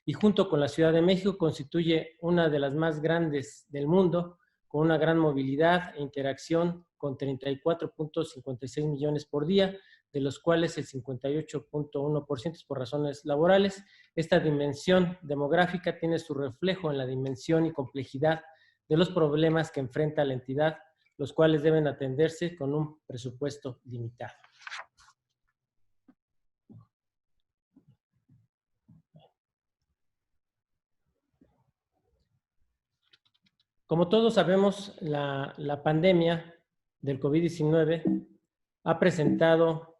y junto con la Ciudad de México constituye una de las más grandes del mundo, con una gran movilidad e interacción con 34.56 millones por día, de los cuales el 58.1% es por razones laborales. Esta dimensión demográfica tiene su reflejo en la dimensión y complejidad de los problemas que enfrenta la entidad, los cuales deben atenderse con un presupuesto limitado. Como todos sabemos, la pandemia del COVID-19 ha presentado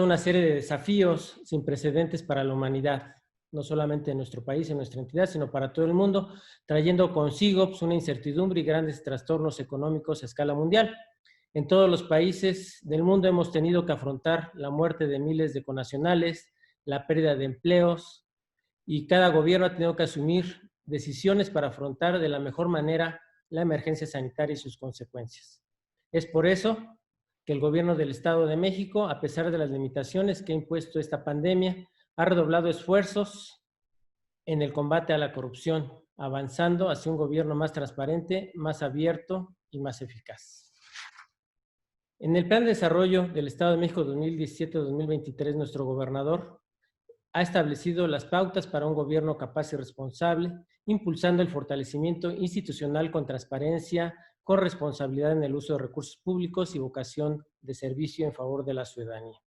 una serie de desafíos sin precedentes para la humanidad, no solamente en nuestro país, en nuestra entidad, sino para todo el mundo, trayendo consigo pues, una incertidumbre y grandes trastornos económicos a escala mundial. En todos los países del mundo hemos tenido que afrontar la muerte de miles de connacionales, la pérdida de empleos, y cada gobierno ha tenido que asumir decisiones para afrontar de la mejor manera la emergencia sanitaria y sus consecuencias. Es por eso que el gobierno del Estado de México, a pesar de las limitaciones que ha impuesto esta pandemia, ha redoblado esfuerzos en el combate a la corrupción, avanzando hacia un gobierno más transparente, más abierto y más eficaz. En el Plan de Desarrollo del Estado de México 2017-2023, nuestro gobernador ha establecido las pautas para un gobierno capaz y responsable, impulsando el fortalecimiento institucional con transparencia, con responsabilidad en el uso de recursos públicos y vocación de servicio en favor de la ciudadanía.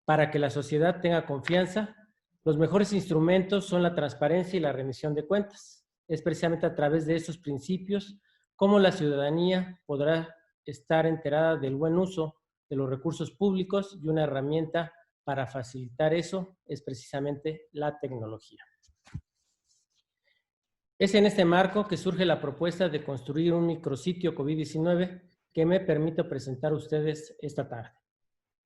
Para que la sociedad tenga confianza, los mejores instrumentos son la transparencia y la rendición de cuentas. Es precisamente a través de estos principios cómo la ciudadanía podrá estar enterada del buen uso de los recursos públicos y una herramienta para facilitar eso es precisamente la tecnología. Es en este marco que surge la propuesta de construir un micrositio COVID-19 que me permito presentar a ustedes esta tarde.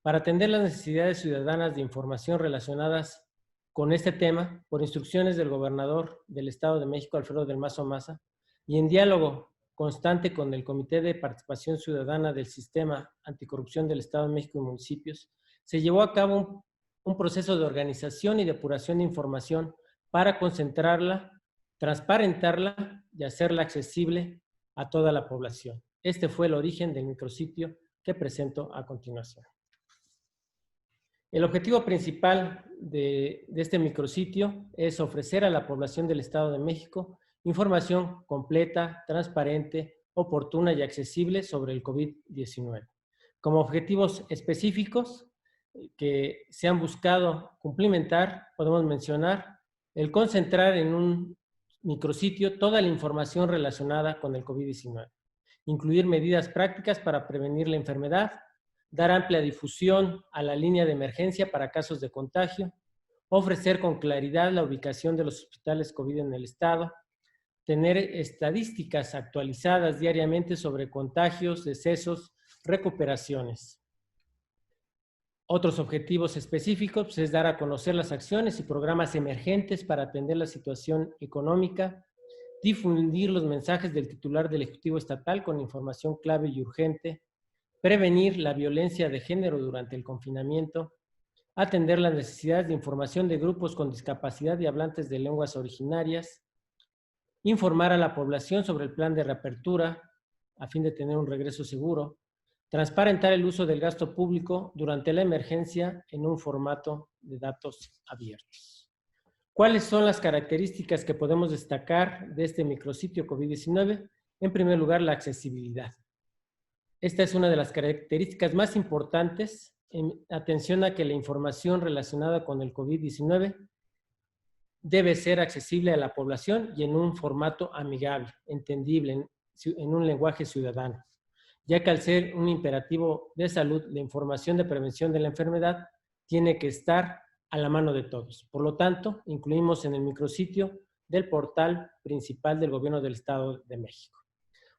Para atender las necesidades ciudadanas de información relacionadas con este tema, por instrucciones del gobernador del Estado de México, Alfredo del Mazo Maza, y en diálogo constante con el Comité de Participación Ciudadana del Sistema Anticorrupción del Estado de México y municipios, se llevó a cabo un proceso de organización y depuración de información para concentrarla, transparentarla y hacerla accesible a toda la población. Este fue el origen del micrositio que presento a continuación. El objetivo principal de este micrositio es ofrecer a la población del Estado de México información completa, transparente, oportuna y accesible sobre el COVID-19. Como objetivos específicos que se han buscado cumplimentar, podemos mencionar el concentrar en un micrositio toda la información relacionada con el COVID-19, incluir medidas prácticas para prevenir la enfermedad, dar amplia difusión a la línea de emergencia para casos de contagio, ofrecer con claridad la ubicación de los hospitales COVID en el Estado, tener estadísticas actualizadas diariamente sobre contagios, decesos, recuperaciones. Otros objetivos específicos es dar a conocer las acciones y programas emergentes para atender la situación económica, difundir los mensajes del titular del Ejecutivo Estatal con información clave y urgente, prevenir la violencia de género durante el confinamiento, atender las necesidades de información de grupos con discapacidad y hablantes de lenguas originarias, informar a la población sobre el plan de reapertura a fin de tener un regreso seguro, transparentar el uso del gasto público durante la emergencia en un formato de datos abiertos. ¿Cuáles son las características que podemos destacar de este micrositio COVID-19? En primer lugar, la accesibilidad. Esta es una de las características más importantes en atención a que la información relacionada con el COVID-19 debe ser accesible a la población y en un formato amigable, entendible, en un lenguaje ciudadano, ya que al ser un imperativo de salud, la información de prevención de la enfermedad tiene que estar a la mano de todos. Por lo tanto, incluimos en el micrositio del portal principal del Gobierno del Estado de México.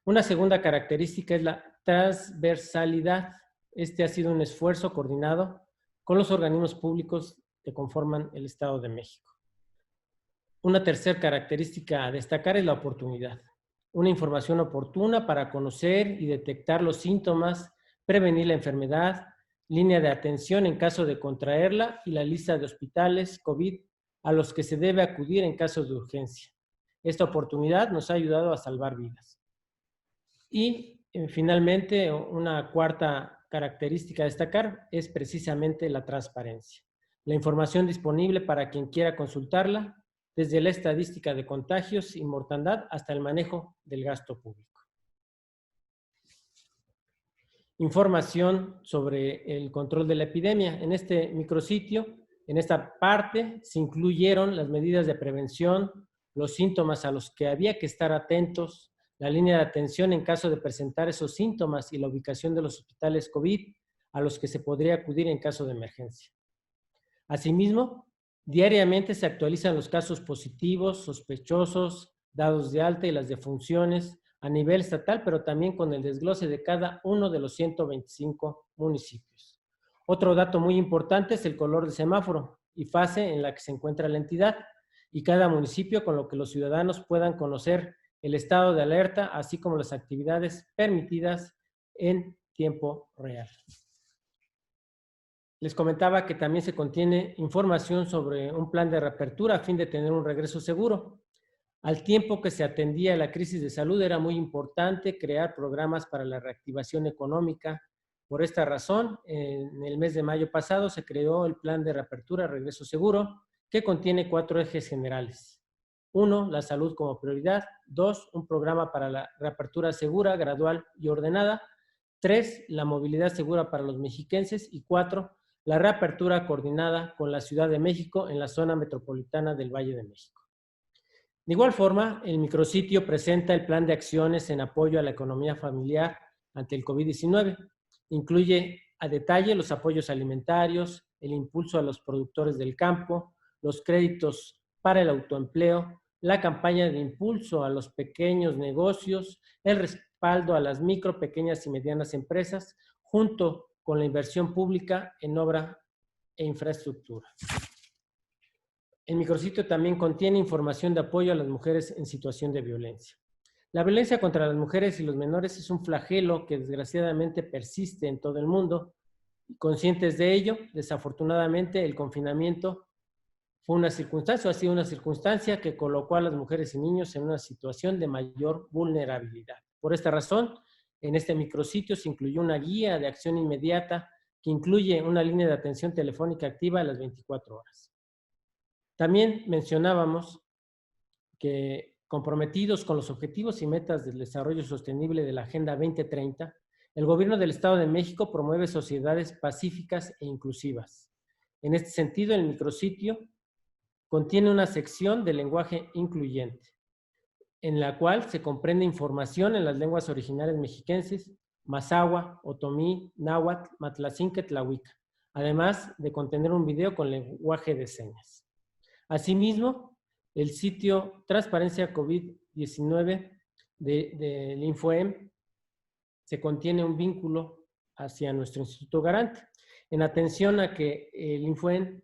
Una segunda característica es la transversalidad. Este ha sido un esfuerzo coordinado con los organismos públicos que conforman el Estado de México. Una tercera característica a destacar es la oportunidad. Una información oportuna para conocer y detectar los síntomas, prevenir la enfermedad, línea de atención en caso de contraerla y la lista de hospitales COVID a los que se debe acudir en caso de urgencia. Esta oportunidad nos ha ayudado a salvar vidas. Y finalmente, una cuarta característica a destacar es precisamente la transparencia. La información disponible para quien quiera consultarla, desde la estadística de contagios y mortandad hasta el manejo del gasto público. Información sobre el control de la epidemia. En este micrositio, en esta parte, se incluyeron las medidas de prevención, los síntomas a los que había que estar atentos, la línea de atención en caso de presentar esos síntomas y la ubicación de los hospitales COVID a los que se podría acudir en caso de emergencia. Asimismo, diariamente se actualizan los casos positivos, sospechosos, dados de alta y las defunciones a nivel estatal, pero también con el desglose de cada uno de los 125 municipios. Otro dato muy importante es el color del semáforo y fase en la que se encuentra la entidad y cada municipio, con lo que los ciudadanos puedan conocer el estado de alerta, así como las actividades permitidas en tiempo real. Les comentaba que también se contiene información sobre un plan de reapertura a fin de tener un regreso seguro. Al tiempo que se atendía la crisis de salud, era muy importante crear programas para la reactivación económica. Por esta razón, en el mes de mayo pasado se creó el plan de reapertura Regreso Seguro, que contiene 4 ejes generales. 1, la salud como prioridad. 2, un programa para la reapertura segura, gradual y ordenada. 3, la movilidad segura para los mexiquenses. Y 4, la reapertura coordinada con la Ciudad de México en la zona metropolitana del Valle de México. De igual forma, el micrositio presenta el plan de acciones en apoyo a la economía familiar ante el COVID-19. Incluye a detalle los apoyos alimentarios, el impulso a los productores del campo, los créditos para el autoempleo, la campaña de impulso a los pequeños negocios, el respaldo a las micro, pequeñas y medianas empresas, junto con la inversión pública en obra e infraestructura. El micrositio también contiene información de apoyo a las mujeres en situación de violencia. La violencia contra las mujeres y los menores es un flagelo que desgraciadamente persiste en todo el mundo. Conscientes de ello, desafortunadamente el confinamiento fue una circunstancia, o ha sido una circunstancia que colocó a las mujeres y niños en una situación de mayor vulnerabilidad. Por esta razón, en este micrositio se incluyó una guía de acción inmediata que incluye una línea de atención telefónica activa a las 24 horas. También mencionábamos que, comprometidos con los objetivos y metas del desarrollo sostenible de la Agenda 2030, el Gobierno del Estado de México promueve sociedades pacíficas e inclusivas. En este sentido, el micrositio contiene una sección de lenguaje incluyente, en la cual se comprende información en las lenguas originarias mexiquenses, mazahua, otomí, náhuatl, matlacinque, tlahuica, además de contener un video con lenguaje de señas. Asimismo, el sitio Transparencia COVID-19 del Infoem se contiene un vínculo hacia nuestro Instituto Garante. En atención a que el Infoem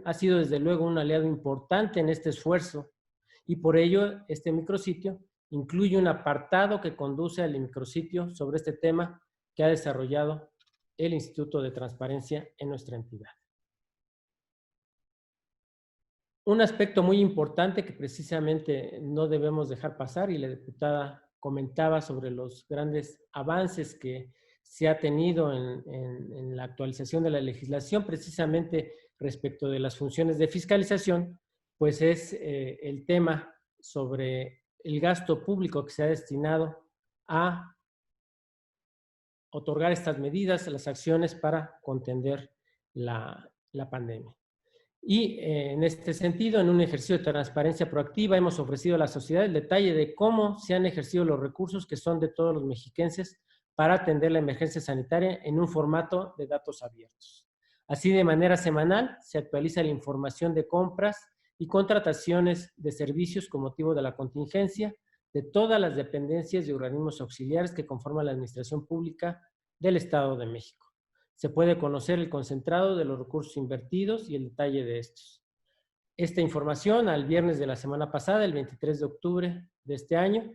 ha sido desde luego un aliado importante en este esfuerzo y por ello este micrositio incluye un apartado que conduce al micrositio sobre este tema que ha desarrollado el Instituto de Transparencia en nuestra entidad. Un aspecto muy importante que precisamente no debemos dejar pasar, y la diputada comentaba sobre los grandes avances que se ha tenido en la actualización de la legislación, precisamente respecto de las funciones de fiscalización, pues es el tema sobre el gasto público que se ha destinado a otorgar estas medidas, las acciones para contender la pandemia. Y en este sentido, en un ejercicio de transparencia proactiva, hemos ofrecido a la sociedad el detalle de cómo se han ejercido los recursos que son de todos los mexiquenses para atender la emergencia sanitaria en un formato de datos abiertos. Así, de manera semanal, se actualiza la información de compras y contrataciones de servicios con motivo de la contingencia de todas las dependencias y organismos auxiliares que conforman la Administración Pública del Estado de México. Se puede conocer el concentrado de los recursos invertidos y el detalle de estos. Esta información, al viernes de la semana pasada, el 23 de octubre de este año,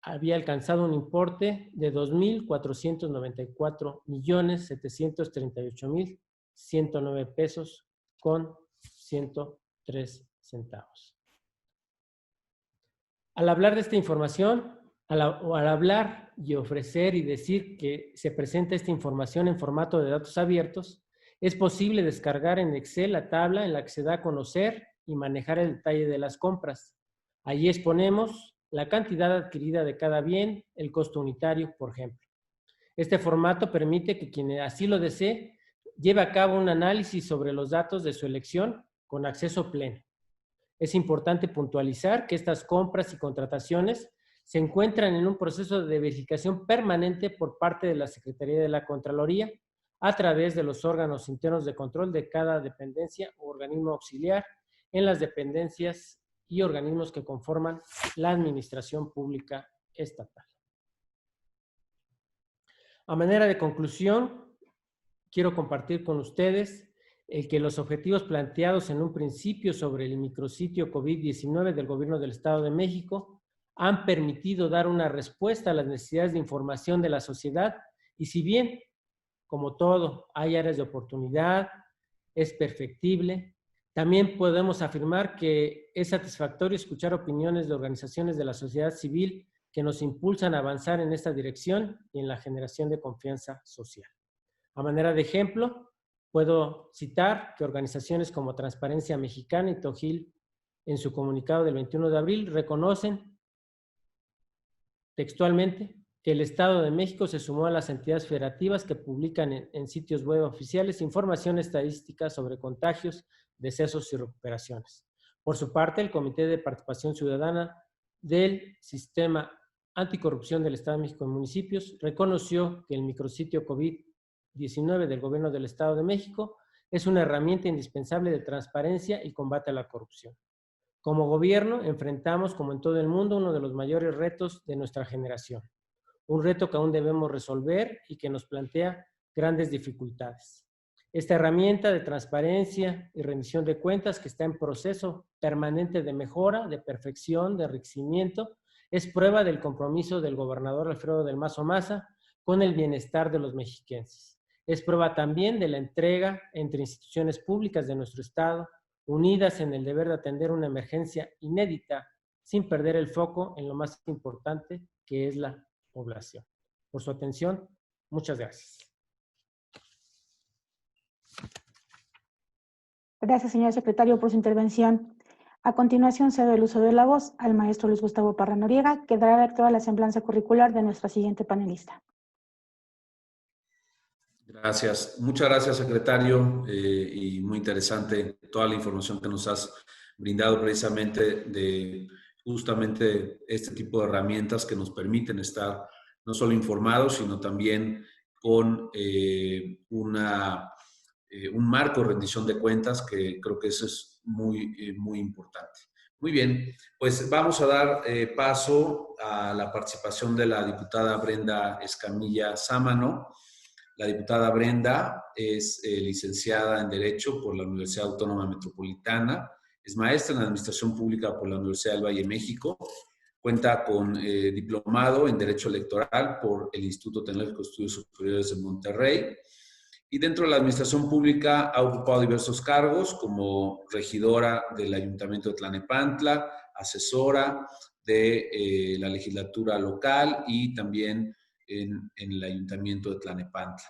había alcanzado un importe de 2,494,738,109 pesos con 103 centavos. Al hablar de esta información, al hablar y ofrecer y decir que se presenta esta información en formato de datos abiertos, es posible descargar en Excel la tabla en la que se da a conocer y manejar el detalle de las compras. Allí exponemos la cantidad adquirida de cada bien, el costo unitario, por ejemplo. Este formato permite que quien así lo desee lleve a cabo un análisis sobre los datos de su elección con acceso pleno. Es importante puntualizar que estas compras y contrataciones se encuentran en un proceso de verificación permanente por parte de la Secretaría de la Contraloría a través de los órganos internos de control de cada dependencia o organismo auxiliar en las dependencias y organismos que conforman la administración pública estatal. A manera de conclusión, quiero compartir con ustedes que los objetivos planteados en un principio sobre el micrositio COVID-19 del Gobierno del Estado de México han permitido dar una respuesta a las necesidades de información de la sociedad y si bien, como todo, hay áreas de oportunidad, es perfectible, también podemos afirmar que es satisfactorio escuchar opiniones de organizaciones de la sociedad civil que nos impulsan a avanzar en esta dirección y en la generación de confianza social. A manera de ejemplo, puedo citar que organizaciones como Transparencia Mexicana y Tojil, en su comunicado del 21 de abril, reconocen textualmente que el Estado de México se sumó a las entidades federativas que publican en sitios web oficiales información estadística sobre contagios, decesos y recuperaciones. Por su parte, el Comité de Participación Ciudadana del Sistema Anticorrupción del Estado de México en Municipios reconoció que el micrositio COVID 19 del Gobierno del Estado de México es una herramienta indispensable de transparencia y combate a la corrupción. Como gobierno, enfrentamos, como en todo el mundo, uno de los mayores retos de nuestra generación. Un reto que aún debemos resolver y que nos plantea grandes dificultades. Esta herramienta de transparencia y rendición de cuentas, que está en proceso permanente de mejora, de perfección, de enriquecimiento, es prueba del compromiso del gobernador Alfredo del Mazo Maza con el bienestar de los mexiquenses. Es prueba también de la entrega entre instituciones públicas de nuestro Estado, unidas en el deber de atender una emergencia inédita, sin perder el foco en lo más importante, que es la población. Por su atención, muchas gracias. Gracias, señor secretario, por su intervención. A continuación, cedo el uso de la voz al maestro Luis Gustavo Parra Noriega, que dará lectura a la semblanza curricular de nuestra siguiente panelista. Gracias. Muchas gracias, secretario, y muy interesante toda la información que nos has brindado precisamente de justamente este tipo de herramientas que nos permiten estar no solo informados, sino también con un marco de rendición de cuentas, que creo que eso es muy importante. Muy bien, pues vamos a dar paso a la participación de la diputada Brenda Escamilla Sámano. La diputada Brenda es licenciada en Derecho por la Universidad Autónoma Metropolitana, es maestra en Administración Pública por la Universidad del Valle de México, cuenta con diplomado en Derecho Electoral por el Instituto Tecnológico de Estudios Superiores de Monterrey, y dentro de la Administración Pública ha ocupado diversos cargos como regidora del Ayuntamiento de Tlanepantla, asesora de la legislatura local y también en el Ayuntamiento de Tlanepantla.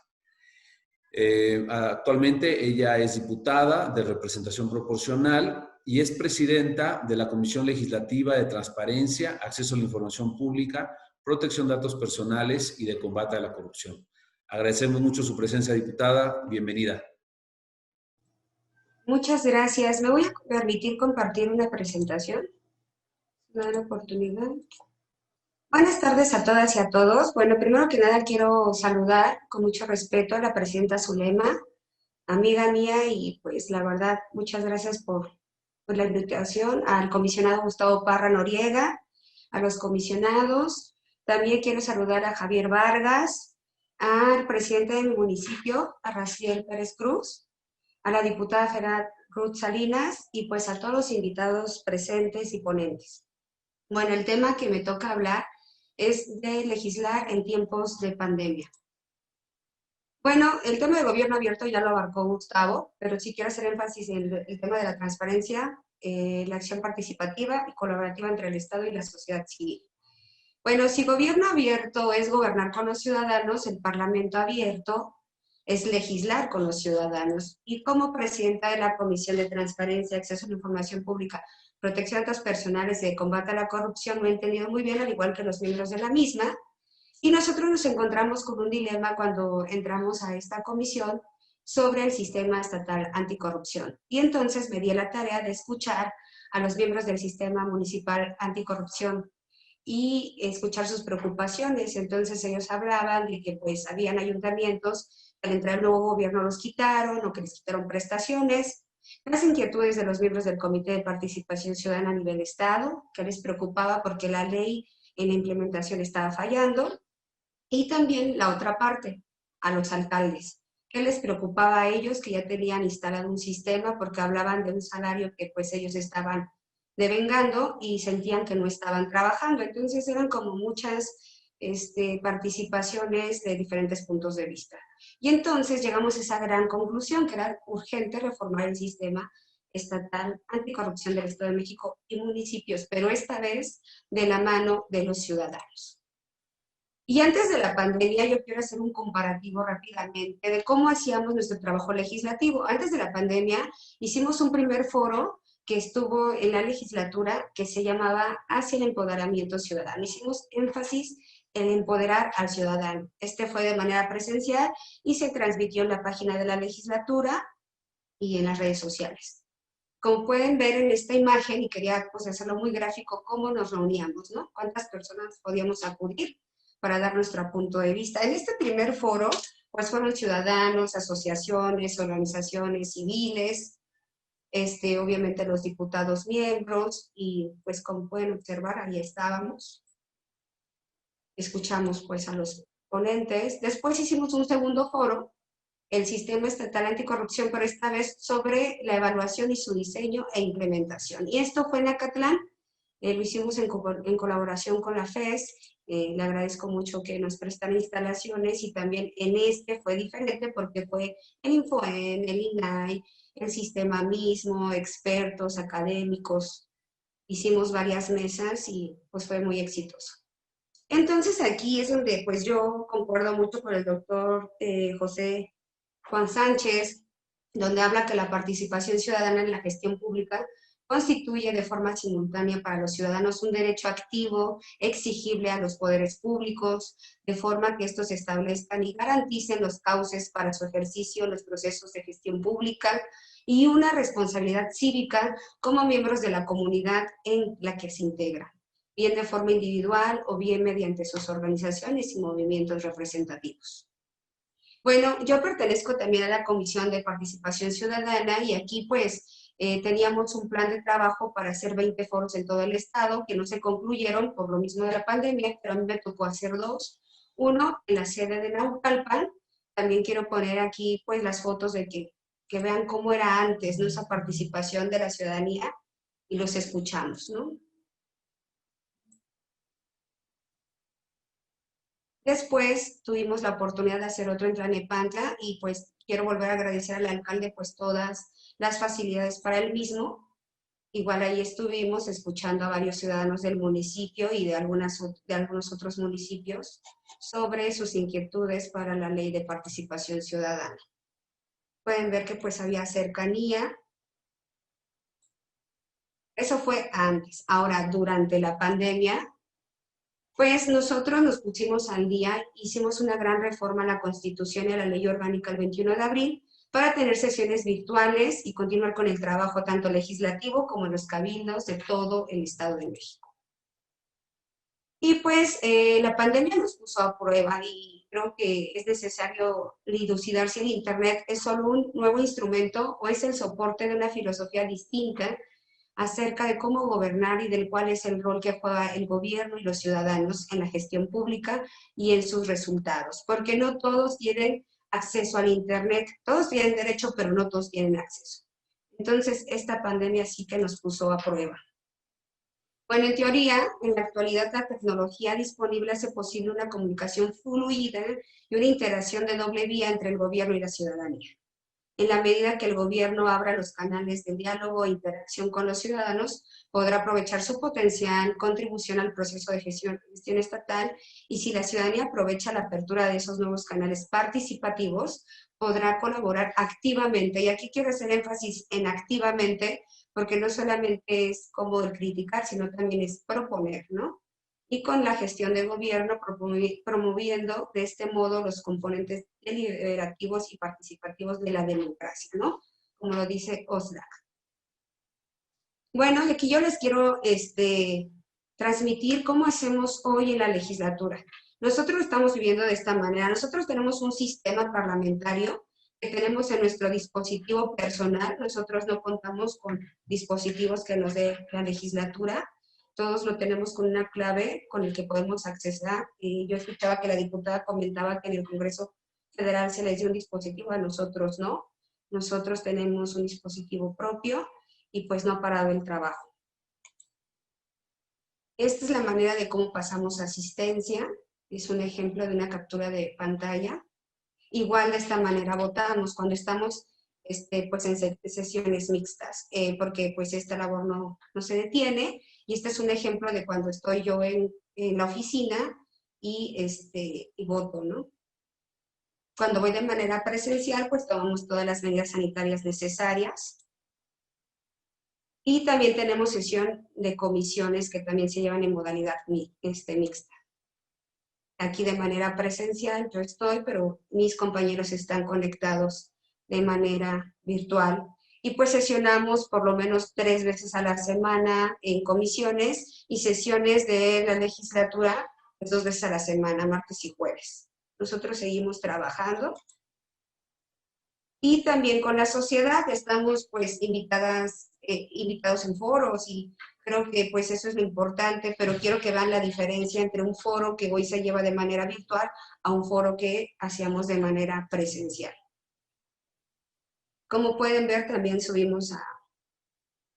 Actualmente ella es diputada de representación proporcional y es presidenta de la Comisión Legislativa de Transparencia, Acceso a la Información Pública, Protección de Datos Personales y de Combate a la Corrupción. Agradecemos mucho su presencia, diputada. Bienvenida. Muchas gracias. Me voy a permitir compartir una presentación. ¿Me da la oportunidad? Buenas tardes a todas y a todos. Bueno, primero que nada quiero saludar con mucho respeto a la presidenta Zulema, amiga mía, y pues la verdad, muchas gracias por la invitación, al comisionado Gustavo Parra Noriega, a los comisionados. También quiero saludar a Javier Vargas, al presidente del municipio, a Raciel Pérez Cruz, a la diputada federal Ruth Salinas y pues a todos los invitados presentes y ponentes. Bueno, el tema que me toca hablar es de legislar en tiempos de pandemia. Bueno, el tema de gobierno abierto ya lo abarcó Gustavo, pero sí quiero hacer énfasis en el tema de la transparencia, la acción participativa y colaborativa entre el Estado y la sociedad civil. Bueno, si gobierno abierto es gobernar con los ciudadanos, el Parlamento abierto es legislar con los ciudadanos. Y como presidenta de la Comisión de Transparencia, Acceso a la Información Pública, Protección de Datos Personales y de Combate a la Corrupción, lo he entendido muy bien, al igual que los miembros de la misma. Y nosotros nos encontramos con un dilema cuando entramos a esta comisión sobre el sistema estatal anticorrupción. Y entonces me di la tarea de escuchar a los miembros del sistema municipal anticorrupción y escuchar sus preocupaciones. Entonces ellos hablaban de que pues habían ayuntamientos que al entrar el nuevo gobierno los quitaron o que les quitaron prestaciones. Las inquietudes de los miembros del Comité de Participación Ciudadana a nivel Estado, que les preocupaba porque la ley en la implementación estaba fallando. Y también la otra parte, a los alcaldes, que les preocupaba a ellos que ya tenían instalado un sistema porque hablaban de un salario que pues ellos estaban devengando y sentían que no estaban trabajando. Entonces eran como muchas participaciones de diferentes puntos de vista. Y entonces llegamos a esa gran conclusión que era urgente reformar el sistema estatal anticorrupción del Estado de México y municipios, pero esta vez de la mano de los ciudadanos. Y antes de la pandemia yo quiero hacer un comparativo rápidamente de cómo hacíamos nuestro trabajo legislativo. Antes de la pandemia hicimos un primer foro que estuvo en la legislatura que se llamaba Hacia el Empoderamiento Ciudadano. Hicimos énfasis en empoderar al ciudadano. Este fue de manera presencial y se transmitió en la página de la legislatura y en las redes sociales. Como pueden ver en esta imagen, y quería pues, hacerlo muy gráfico, cómo nos reuníamos, ¿no? Cuántas personas podíamos acudir para dar nuestro punto de vista. En este primer foro pues fueron ciudadanos, asociaciones, organizaciones civiles, obviamente los diputados miembros, y pues como pueden observar, ahí estábamos. Escuchamos pues a los ponentes. Después hicimos un segundo foro, el Sistema Estatal Anticorrupción, pero esta vez sobre la evaluación y su diseño e implementación. Y esto fue en Acatlán, lo hicimos en colaboración con la FES. Le agradezco mucho que nos prestan instalaciones, y también en fue diferente porque fue el Infoen, el INAI, el sistema mismo, expertos, académicos. Hicimos varias mesas y pues fue muy exitoso. Entonces aquí es donde pues yo concuerdo mucho con el doctor José Juan Sánchez, donde habla que la participación ciudadana en la gestión pública constituye de forma simultánea para los ciudadanos un derecho activo, exigible a los poderes públicos, de forma que estos establezcan y garanticen los cauces para su ejercicio, los procesos de gestión pública, y una responsabilidad cívica como miembros de la comunidad en la que se integran, bien de forma individual o bien mediante sus organizaciones y movimientos representativos. Bueno, yo pertenezco también a la Comisión de Participación Ciudadana, y aquí pues teníamos un plan de trabajo para hacer 20 foros en todo el estado, que no se concluyeron por lo mismo de la pandemia, pero a mí me tocó hacer 2. Uno en la sede de Naucalpan. También quiero poner aquí pues las fotos de que vean cómo era antes, ¿no?, esa participación de la ciudadanía, y los escuchamos, ¿no? Después tuvimos la oportunidad de hacer otro en Tlalnepantla, y pues quiero volver a agradecer al alcalde pues todas las facilidades para el mismo. Igual ahí estuvimos escuchando a varios ciudadanos del municipio y de algunos otros municipios sobre sus inquietudes para la ley de participación ciudadana. Pueden ver que pues había cercanía. Eso fue antes. Ahora, durante la pandemia, pues nosotros nos pusimos al día, hicimos una gran reforma a la Constitución y a la Ley Orgánica el 21 de abril para tener sesiones virtuales y continuar con el trabajo tanto legislativo como en los cabildos de todo el Estado de México. Y pues la pandemia nos puso a prueba, y creo que es necesario dilucidar si el Internet es solo un nuevo instrumento o es el soporte de una filosofía distinta acerca de cómo gobernar y del cuál es el rol que juega el gobierno y los ciudadanos en la gestión pública y en sus resultados. Porque no todos tienen acceso al Internet, todos tienen derecho, pero no todos tienen acceso. Entonces, esta pandemia sí que nos puso a prueba. Bueno, en teoría, en la actualidad la tecnología disponible hace posible una comunicación fluida y una interacción de doble vía entre el gobierno y la ciudadanía. En la medida que el gobierno abra los canales de diálogo e interacción con los ciudadanos, podrá aprovechar su potencial contribución al proceso de gestión estatal, y si la ciudadanía aprovecha la apertura de esos nuevos canales participativos, podrá colaborar activamente. Y aquí quiero hacer énfasis en activamente, porque no solamente es como el criticar, sino también es proponer, ¿no? Y con la gestión de gobierno promoviendo de este modo los componentes deliberativos y participativos de la democracia, ¿no? Como lo dice Oxlack. Bueno, aquí yo les quiero transmitir cómo hacemos hoy en la legislatura. Nosotros estamos viviendo de esta manera. Nosotros tenemos un sistema parlamentario que tenemos en nuestro dispositivo personal. Nosotros no contamos con dispositivos que nos dé la legislatura. Todos lo tenemos con una clave con el que podemos accesar. Y yo escuchaba que la diputada comentaba que en el Congreso Federal se les dio un dispositivo, a nosotros no. Nosotros tenemos un dispositivo propio y pues no ha parado el trabajo. Esta es la manera de cómo pasamos asistencia. Es un ejemplo de una captura de pantalla. Igual de esta manera votamos cuando estamos pues en sesiones mixtas, porque pues esta labor no se detiene. Y este es un ejemplo de cuando estoy yo en la oficina y voto, ¿no? Cuando voy de manera presencial, pues tomamos todas las medidas sanitarias necesarias. Y también tenemos sesión de comisiones que también se llevan en modalidad mixta. Aquí de manera presencial yo estoy, pero mis compañeros están conectados de manera virtual. Y pues sesionamos por lo menos 3 veces a la semana en comisiones, y sesiones de la legislatura pues 2 veces a la semana, martes y jueves, nosotros seguimos trabajando. Y también con la sociedad estamos pues invitados en foros y creo que pues eso es lo importante, pero quiero que vean la diferencia entre un foro que hoy se lleva de manera virtual a un foro que hacíamos de manera presencial. Como pueden ver, también subimos a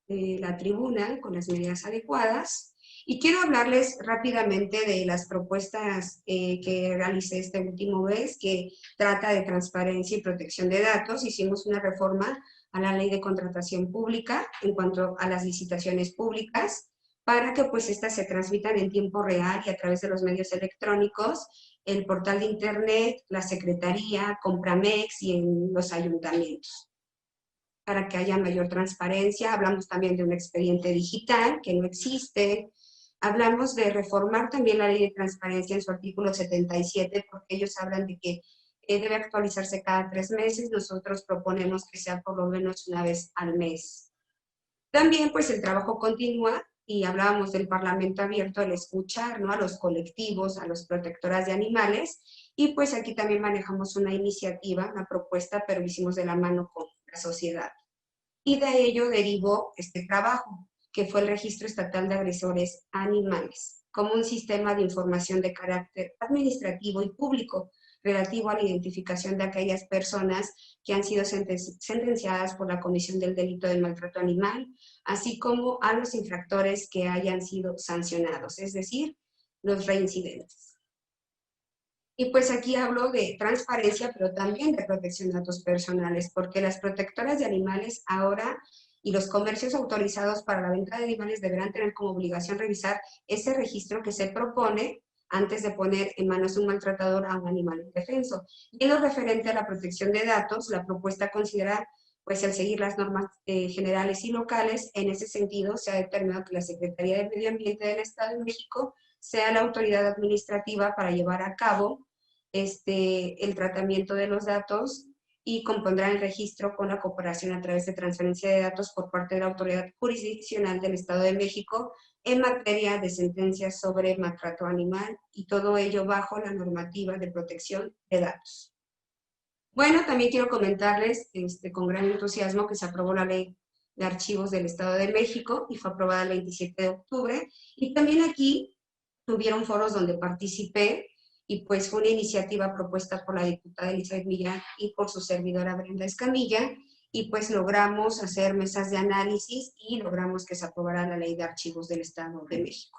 la tribuna con las medidas adecuadas. Y quiero hablarles rápidamente de las propuestas que realicé esta última vez, que trata de transparencia y protección de datos. Hicimos una reforma a la ley de contratación pública en cuanto a las licitaciones públicas, para que pues estas se transmitan en tiempo real y a través de los medios electrónicos, el portal de internet, la secretaría, Compramex y en los ayuntamientos, para que haya mayor transparencia. Hablamos también de un expediente digital que no existe. Hablamos de reformar también la ley de transparencia en su artículo 77, porque ellos hablan de que debe actualizarse cada 3 meses. Nosotros proponemos que sea por lo menos una vez al mes. También pues el trabajo continúa y hablábamos del Parlamento abierto, el escuchar, ¿no?, a los colectivos, a los protectoras de animales, y pues aquí también manejamos una iniciativa, una propuesta, pero hicimos de la mano con la sociedad. Y de ello derivó este trabajo, que fue el Registro Estatal de Agresores Animales, como un sistema de información de carácter administrativo y público relativo a la identificación de aquellas personas que han sido sentenciadas por la comisión del delito de maltrato animal, así como a los infractores que hayan sido sancionados, es decir, los reincidentes. Y pues aquí hablo de transparencia, pero también de protección de datos personales, porque las protectoras de animales ahora y los comercios autorizados para la venta de animales deberán tener como obligación revisar ese registro que se propone antes de poner en manos de un maltratador a un animal indefenso. Y en lo referente a la protección de datos, la propuesta considera pues el seguir las normas generales y locales. En ese sentido, se ha determinado que la Secretaría de Medio Ambiente del Estado de México sea la autoridad administrativa para llevar a cabo el tratamiento de los datos y compondrá el registro con la cooperación a través de transferencia de datos por parte de la autoridad jurisdiccional del Estado de México en materia de sentencias sobre maltrato animal, y todo ello bajo la normativa de protección de datos. Bueno, también quiero comentarles con gran entusiasmo que se aprobó la Ley de Archivos del Estado de México y fue aprobada el 27 de octubre. Y también aquí tuvieron foros donde participé y pues fue una iniciativa propuesta por la diputada Elizabeth Millán y por su servidora Brenda Escamilla, y pues logramos hacer mesas de análisis y logramos que se aprobara la Ley de Archivos del Estado de México.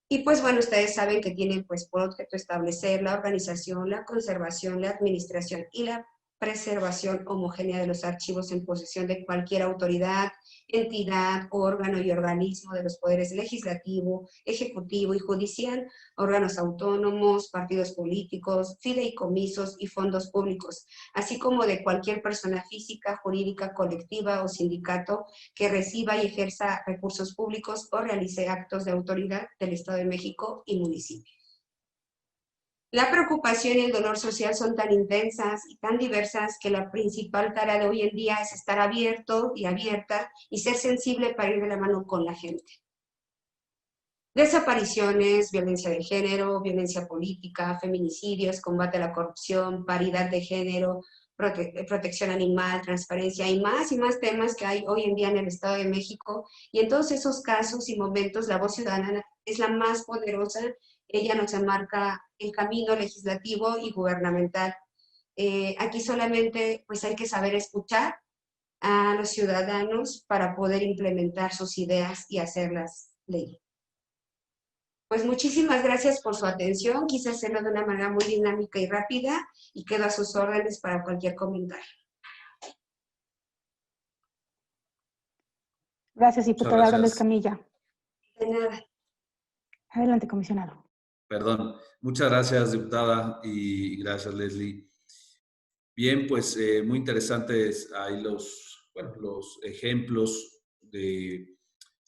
Y pues bueno, ustedes saben que tienen pues por objeto establecer la organización, la conservación, la administración y la preservación homogénea de los archivos en posesión de cualquier autoridad, entidad, órgano y organismo de los poderes legislativo, ejecutivo y judicial, órganos autónomos, partidos políticos, fideicomisos y fondos públicos, así como de cualquier persona física, jurídica, colectiva o sindicato que reciba y ejerza recursos públicos o realice actos de autoridad del Estado de México y municipios. La preocupación y el dolor social son tan intensas y tan diversas que la principal tarea de hoy en día es estar abierto y abierta y ser sensible para ir de la mano con la gente. Desapariciones, violencia de género, violencia política, feminicidios, combate a la corrupción, paridad de género, protección animal, transparencia y más temas que hay hoy en día en el Estado de México. Y en todos esos casos y momentos la voz ciudadana es la más poderosa. Ella nos enmarca el camino legislativo y gubernamental. Aquí solamente pues hay que saber escuchar a los ciudadanos para poder implementar sus ideas y hacerlas ley. Pues muchísimas gracias por su atención. Quise hacerlo de una manera muy dinámica y rápida y quedo a sus órdenes para cualquier comentario. Gracias, diputada Brenda Escamilla. De nada. Adelante, comisionado. Perdón. Muchas gracias, diputada, y gracias, Leslie. Bien, pues muy interesantes ahí los ejemplos de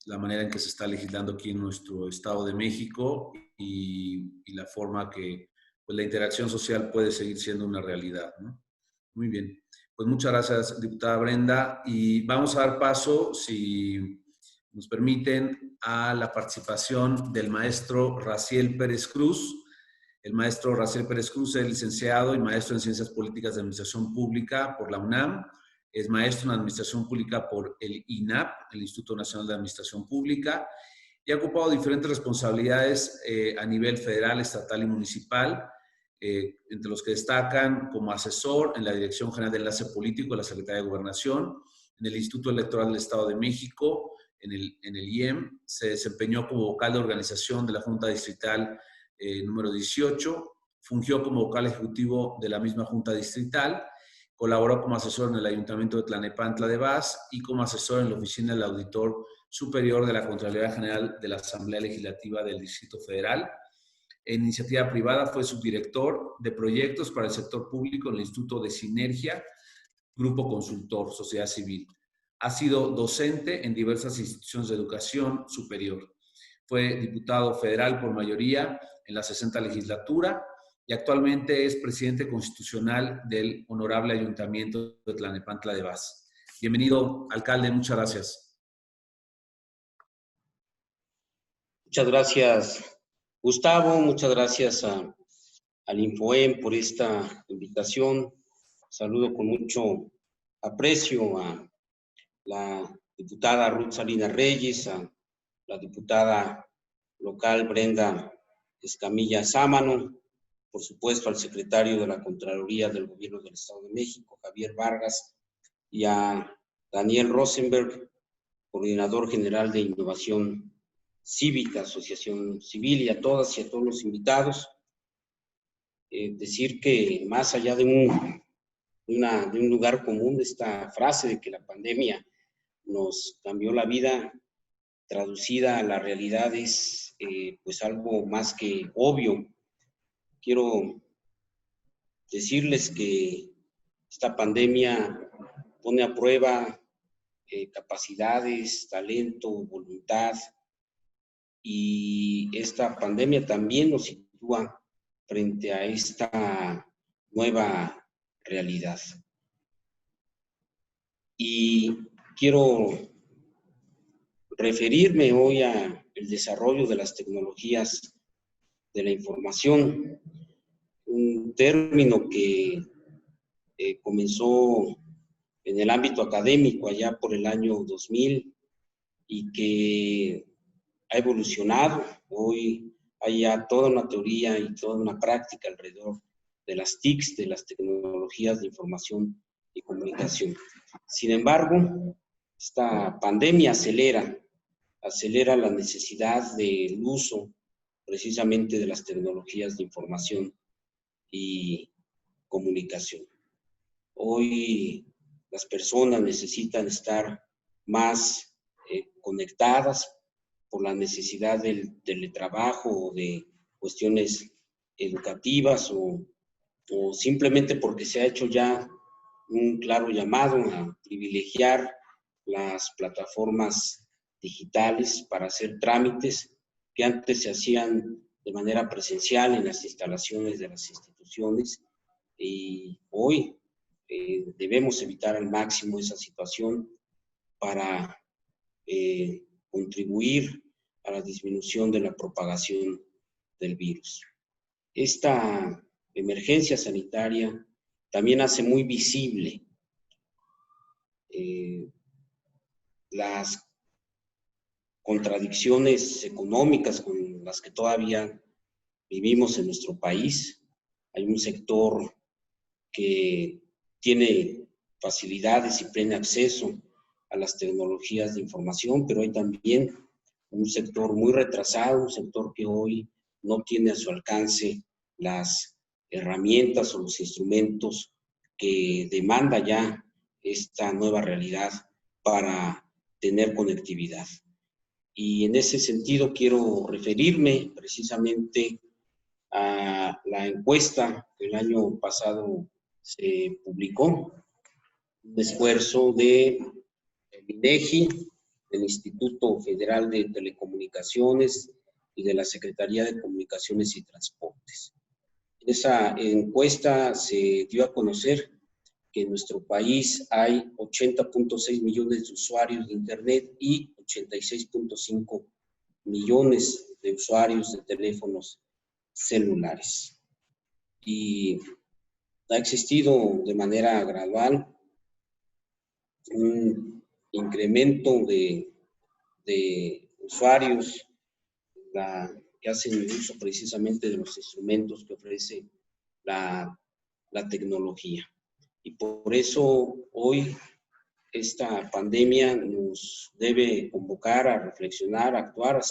la manera en que se está legislando aquí en nuestro Estado de México y la forma que pues, la interacción social puede seguir siendo una realidad, ¿no? Muy bien. Pues muchas gracias, diputada Brenda. Y vamos a dar paso, si nos permiten, a la participación del maestro Raciel Pérez Cruz, El maestro Raciel Pérez Cruz es licenciado y maestro en Ciencias Políticas de Administración Pública por la UNAM. Es maestro en Administración Pública por el INAP, el Instituto Nacional de Administración Pública, y ha ocupado diferentes responsabilidades a nivel federal, estatal y municipal, entre los que destacan como asesor en la Dirección General de Enlace Político de la Secretaría de Gobernación, en el Instituto Electoral del Estado de México, en el IEM. Se desempeñó como vocal de organización de la Junta Distrital número 18, fungió como vocal ejecutivo de la misma Junta Distrital, colaboró como asesor en el Ayuntamiento de Tlanepantla de Vaz y como asesor en la Oficina del Auditor Superior de la Contraloría General de la Asamblea Legislativa del Distrito Federal. En iniciativa privada fue subdirector de proyectos para el sector público en el Instituto de Sinergia, Grupo Consultor, Sociedad Civil. Ha sido docente en diversas instituciones de educación superior. Fue diputado federal por mayoría en la 60ª legislatura y actualmente es presidente constitucional del Honorable Ayuntamiento de Tlanepantla de Vaz. Bienvenido, alcalde, muchas gracias. Muchas gracias, Gustavo. Muchas gracias al Infoem por esta invitación. Saludo con mucho aprecio a la diputada Ruth Salinas Reyes, a la diputada local Brenda Escamilla Sámano, por supuesto al secretario de la Contraloría del Gobierno del Estado de México, Javier Vargas, y a Daniel Rosenberg, coordinador general de Innovación Cívica, Asociación Civil, y a todas y a todos los invitados. Decir que más allá de un lugar común, esta frase de que la pandemia nos cambió la vida, traducida a la realidad, es pues algo más que obvio. Quiero decirles que esta pandemia pone a prueba capacidades, talento, voluntad, y esta pandemia también nos sitúa frente a esta nueva realidad. Y quiero referirme hoy al desarrollo de las tecnologías de la información, un término que comenzó en el ámbito académico allá por el año 2000 y que ha evolucionado. Hoy hay ya toda una teoría y toda una práctica alrededor de las TICs, de las tecnologías de información y comunicación. Sin embargo, esta pandemia acelera la necesidad del uso precisamente de las tecnologías de información y comunicación. Hoy las personas necesitan estar más conectadas por la necesidad del teletrabajo o de cuestiones educativas o simplemente porque se ha hecho ya un claro llamado a privilegiar las plataformas digitales para hacer trámites que antes se hacían de manera presencial en las instalaciones de las instituciones, y hoy debemos evitar al máximo esa situación para contribuir a la disminución de la propagación del virus. Esta emergencia sanitaria también hace muy visible las contradicciones económicas con las que todavía vivimos en nuestro país. Hay un sector que tiene facilidades y pleno acceso a las tecnologías de información, pero hay también un sector muy retrasado, un sector que hoy no tiene a su alcance las herramientas o los instrumentos que demanda ya esta nueva realidad para tener conectividad. Y en ese sentido quiero referirme precisamente a la encuesta que el año pasado se publicó, un esfuerzo de INEGI, del Instituto Federal de Telecomunicaciones y de la Secretaría de Comunicaciones y Transportes. En esa encuesta se dio a conocer que en nuestro país hay 80.6 millones de usuarios de Internet y 86.5 millones de usuarios de teléfonos celulares. Y ha existido de manera gradual un incremento de usuarios que hacen uso precisamente de los instrumentos que ofrece la tecnología. Y por eso hoy esta pandemia nos debe convocar a reflexionar, a actuar,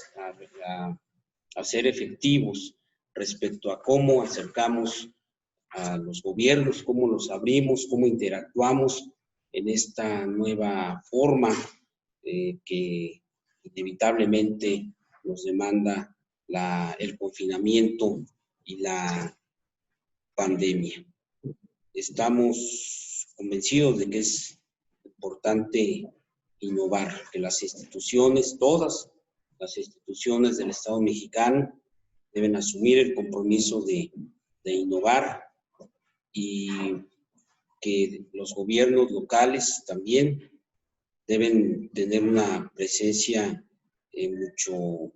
a ser efectivos respecto a cómo acercamos a los gobiernos, cómo los abrimos, cómo interactuamos en esta nueva forma que inevitablemente nos demanda el confinamiento y la pandemia. Estamos convencidos de que es importante innovar, que las instituciones, todas las instituciones del Estado mexicano deben asumir el compromiso de innovar y que los gobiernos locales también deben tener una presencia mucho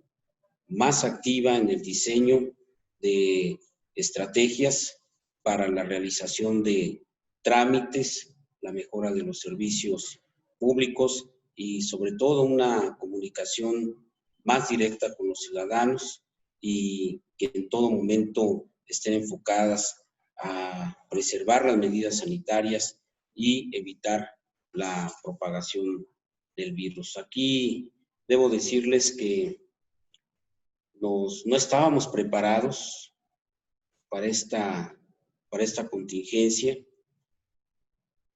más activa en el diseño de estrategias para la realización de trámites, la mejora de los servicios públicos y sobre todo una comunicación más directa con los ciudadanos y que en todo momento estén enfocadas a preservar las medidas sanitarias y evitar la propagación del virus. Aquí debo decirles que no estábamos preparados para esta contingencia.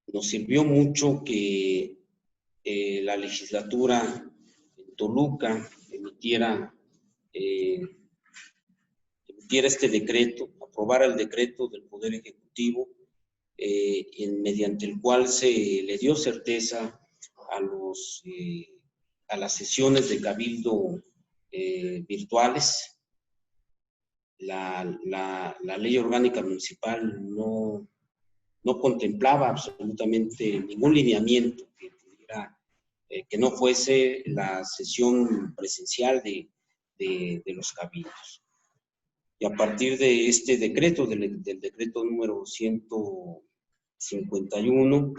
Nos sirvió mucho que la legislatura en Toluca emitiera este decreto, aprobara el decreto del Poder Ejecutivo, mediante el cual se le dio certeza a las sesiones de cabildo virtuales. La ley orgánica municipal no contemplaba absolutamente ningún lineamiento que no fuese la sesión presencial de los cabildos. Y a partir de este decreto, del decreto número 151,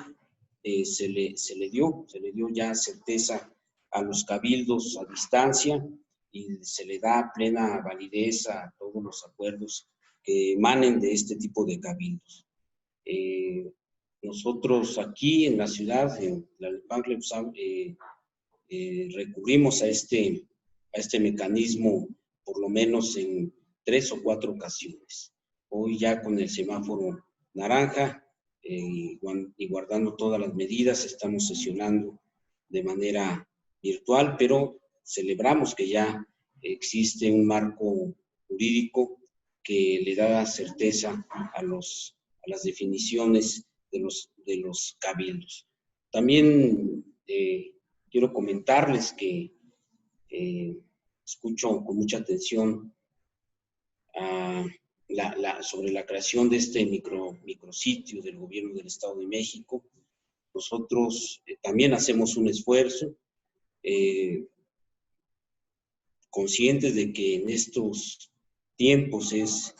se le dio ya certeza a los cabildos a distancia y se le da plena validez a todos los acuerdos que emanen de este tipo de cabildos. Nosotros aquí en la ciudad, en Tlalnepantla, recurrimos a este mecanismo por lo menos en 3 o 4 ocasiones. Hoy ya con el semáforo naranja y guardando todas las medidas, estamos sesionando de manera virtual, pero celebramos que ya existe un marco jurídico que le da certeza a las definiciones de los cabildos. También quiero comentarles que escucho con mucha atención sobre la creación de este micrositio del gobierno del Estado de México. Nosotros también hacemos un esfuerzo, conscientes de que en estos tiempos es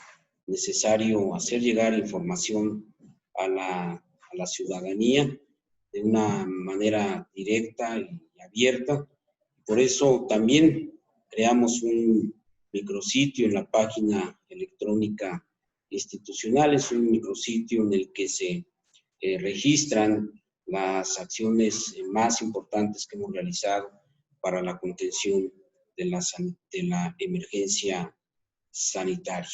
necesario hacer llegar información a la ciudadanía de una manera directa y abierta. Por eso también creamos un micrositio en la página electrónica institucional. Es un micrositio en el que se registran las acciones más importantes que hemos realizado para la contención de la emergencia sanitaria.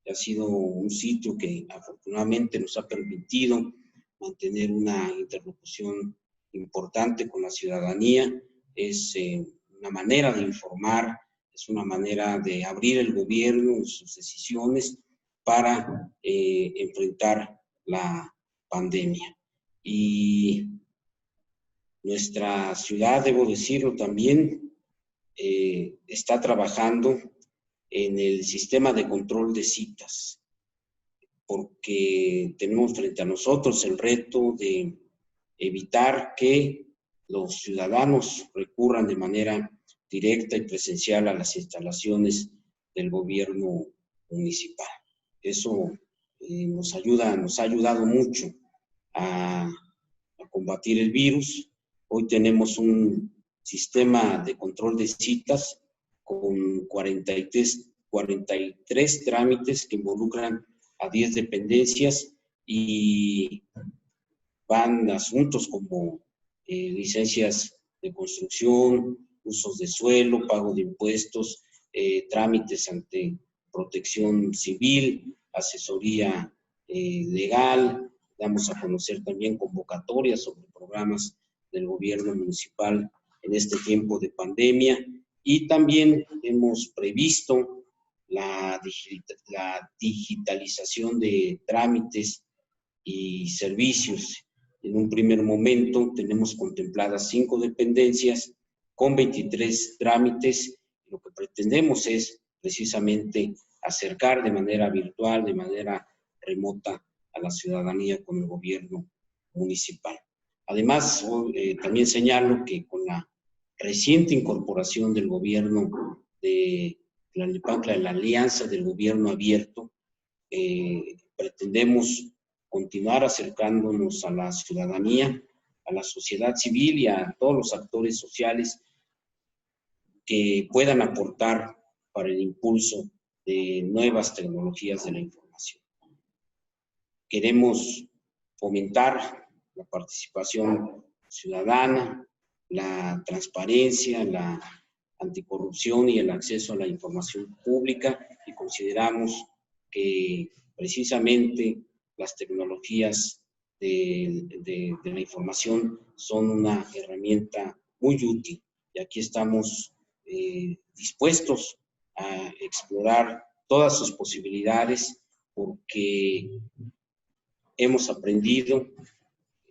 Ha sido un sitio que afortunadamente nos ha permitido mantener una interlocución importante con la ciudadanía. Es una manera de informar, es una manera de abrir el gobierno en sus decisiones para enfrentar la pandemia. Y nuestra ciudad, debo decirlo también, está trabajando en el sistema de control de citas, porque tenemos frente a nosotros el reto de evitar que los ciudadanos recurran de manera directa y presencial a las instalaciones del gobierno municipal. Eso nos ha ayudado mucho a combatir el virus. Hoy tenemos un sistema de control de citas con 43 trámites que involucran a 10 dependencias y van asuntos como licencias de construcción, usos de suelo, pago de impuestos, trámites ante protección civil, asesoría legal. Damos a conocer también convocatorias sobre programas del gobierno municipal en este tiempo de pandemia, y también hemos previsto la digitalización de trámites y servicios. En un primer momento tenemos contempladas 5 dependencias con 23 trámites. Lo que pretendemos es precisamente acercar de manera virtual, de manera remota a la ciudadanía con el gobierno municipal. Además, también señalo que con la reciente incorporación del gobierno de Tlalnepantla, la alianza del gobierno abierto, pretendemos continuar acercándonos a la ciudadanía, a la sociedad civil y a todos los actores sociales que puedan aportar para el impulso de nuevas tecnologías de la información. Queremos fomentar la participación ciudadana, la transparencia, la anticorrupción y el acceso a la información pública, y consideramos que precisamente las tecnologías de la información son una herramienta muy útil, y aquí estamos dispuestos a explorar todas sus posibilidades, porque hemos aprendido,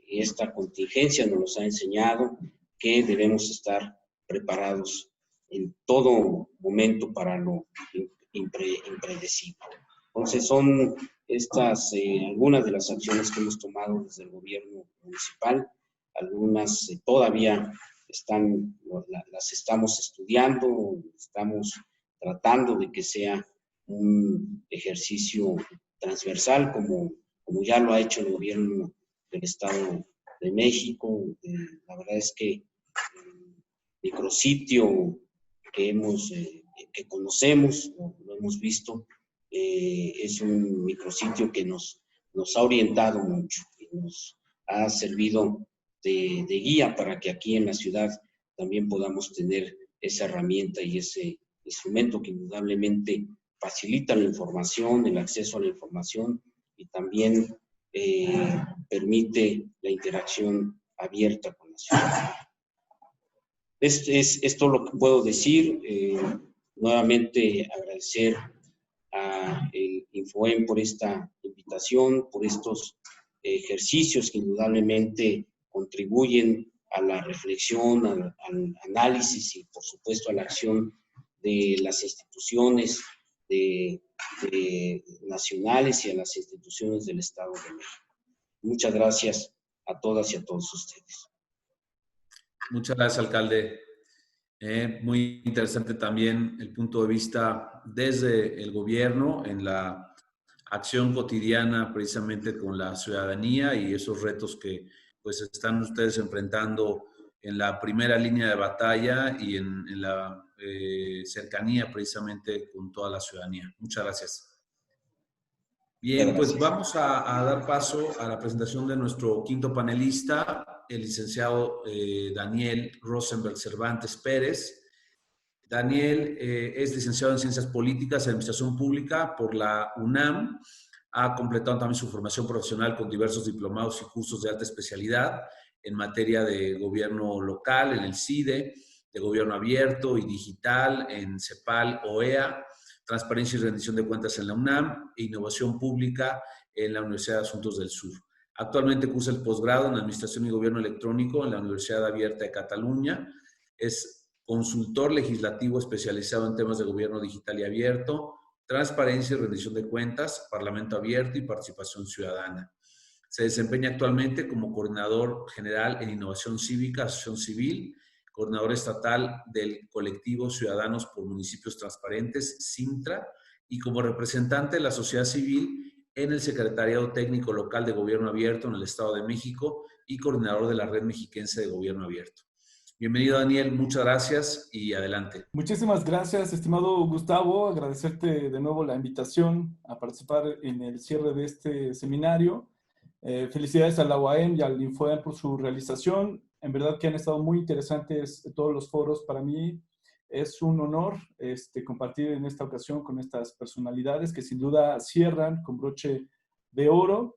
y esta contingencia nos ha enseñado que debemos estar preparados en todo momento para lo impredecible. Entonces son estas algunas de las acciones que hemos tomado desde el gobierno municipal. Algunas todavía las estamos estudiando, estamos tratando de que sea un ejercicio transversal, como ya lo ha hecho el gobierno del Estado de México. La verdad es que el micrositio que conocemos, lo hemos visto, es un micrositio que nos ha orientado mucho y nos ha servido de guía para que aquí en la ciudad también podamos tener esa herramienta y ese instrumento que indudablemente facilita la información, el acceso a la información, y también permite la interacción abierta con la ciudad. Es todo lo que puedo decir. Nuevamente agradecer a el Infoem por esta invitación, por estos ejercicios que indudablemente contribuyen a la reflexión, al análisis y por supuesto a la acción de las instituciones nacionales y a las instituciones del Estado de México. Muchas gracias a todas y a todos ustedes. Muchas gracias, alcalde. Muy interesante también el punto de vista desde el gobierno en la acción cotidiana precisamente con la ciudadanía y esos retos que pues están ustedes enfrentando en la primera línea de batalla y en la cercanía precisamente con toda la ciudadanía. Muchas gracias. Bien, pues vamos a dar paso a la presentación de nuestro quinto panelista, el licenciado Daniel Rosenberg Cervantes Pérez. Daniel es licenciado en Ciencias Políticas y Administración Pública por la UNAM. Ha completado también su formación profesional con diversos diplomados y cursos de alta especialidad en materia de gobierno local, en el CIDE, de gobierno abierto y digital, en CEPAL, OEA, transparencia y rendición de cuentas en la UNAM e innovación pública en la Universidad de Asuntos del Sur. Actualmente cursa el posgrado en Administración y Gobierno Electrónico en la Universidad Abierta de Cataluña. Es consultor legislativo especializado en temas de gobierno digital y abierto, transparencia y rendición de cuentas, Parlamento abierto y participación ciudadana. Se desempeña actualmente como coordinador general en Innovación Cívica, Asociación Civil, coordinador estatal del colectivo Ciudadanos por Municipios Transparentes, CINTRA, y como representante de la sociedad civil en el Secretariado Técnico Local de Gobierno Abierto en el Estado de México y coordinador de la Red Mexiquense de Gobierno Abierto. Bienvenido, Daniel, muchas gracias y adelante. Muchísimas gracias, estimado Gustavo. Agradecerte de nuevo la invitación a participar en el cierre de este seminario. Felicidades a la UAM y al Infoem por su realización. En verdad que han estado muy interesantes todos los foros. Para mí es un honor compartir en esta ocasión con estas personalidades que sin duda cierran con broche de oro.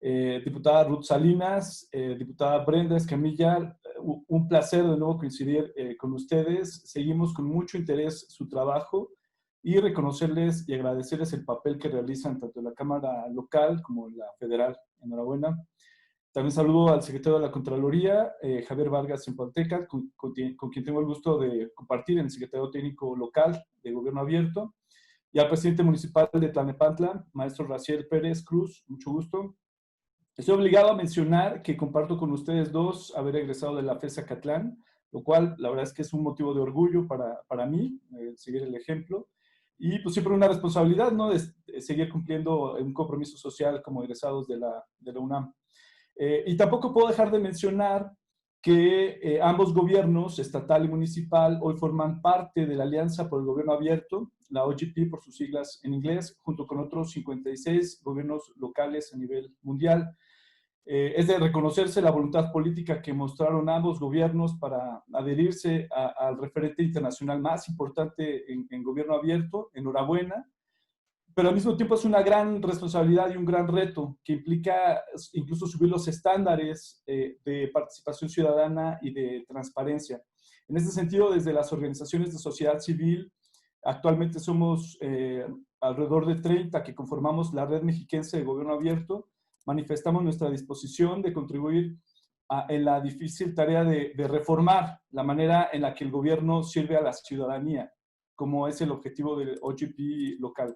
Diputada Ruth Salinas, diputada Brenda Escamilla, un placer de nuevo coincidir con ustedes. Seguimos con mucho interés su trabajo y reconocerles y agradecerles el papel que realizan tanto en la Cámara local como en la federal. Enhorabuena. También saludo al secretario de la Contraloría, Javier Vargas Empalteca, con quien tengo el gusto de compartir en el Secretario Técnico Local de Gobierno Abierto, y al presidente municipal de Tlalnepantla, maestro Raciel Pérez Cruz, mucho gusto. Estoy obligado a mencionar que comparto con ustedes dos haber egresado de la FES Zacatlán, lo cual la verdad es que es un motivo de orgullo para mí, seguir el ejemplo, y pues siempre una responsabilidad, ¿no?, de seguir cumpliendo un compromiso social como egresados de la UNAM. Y tampoco puedo dejar de mencionar que ambos gobiernos, estatal y municipal, hoy forman parte de la Alianza por el Gobierno Abierto, la OGP por sus siglas en inglés, junto con otros 56 gobiernos locales a nivel mundial. Es de reconocerse la voluntad política que mostraron ambos gobiernos para adherirse al referente internacional más importante en gobierno abierto. Enhorabuena. Pero al mismo tiempo es una gran responsabilidad y un gran reto que implica incluso subir los estándares de participación ciudadana y de transparencia. En este sentido, desde las organizaciones de sociedad civil, actualmente somos alrededor de 30 que conformamos la Red Mexiquense de Gobierno Abierto. Manifestamos nuestra disposición de contribuir en la difícil tarea de reformar la manera en la que el gobierno sirve a la ciudadanía, como es el objetivo del OGP local.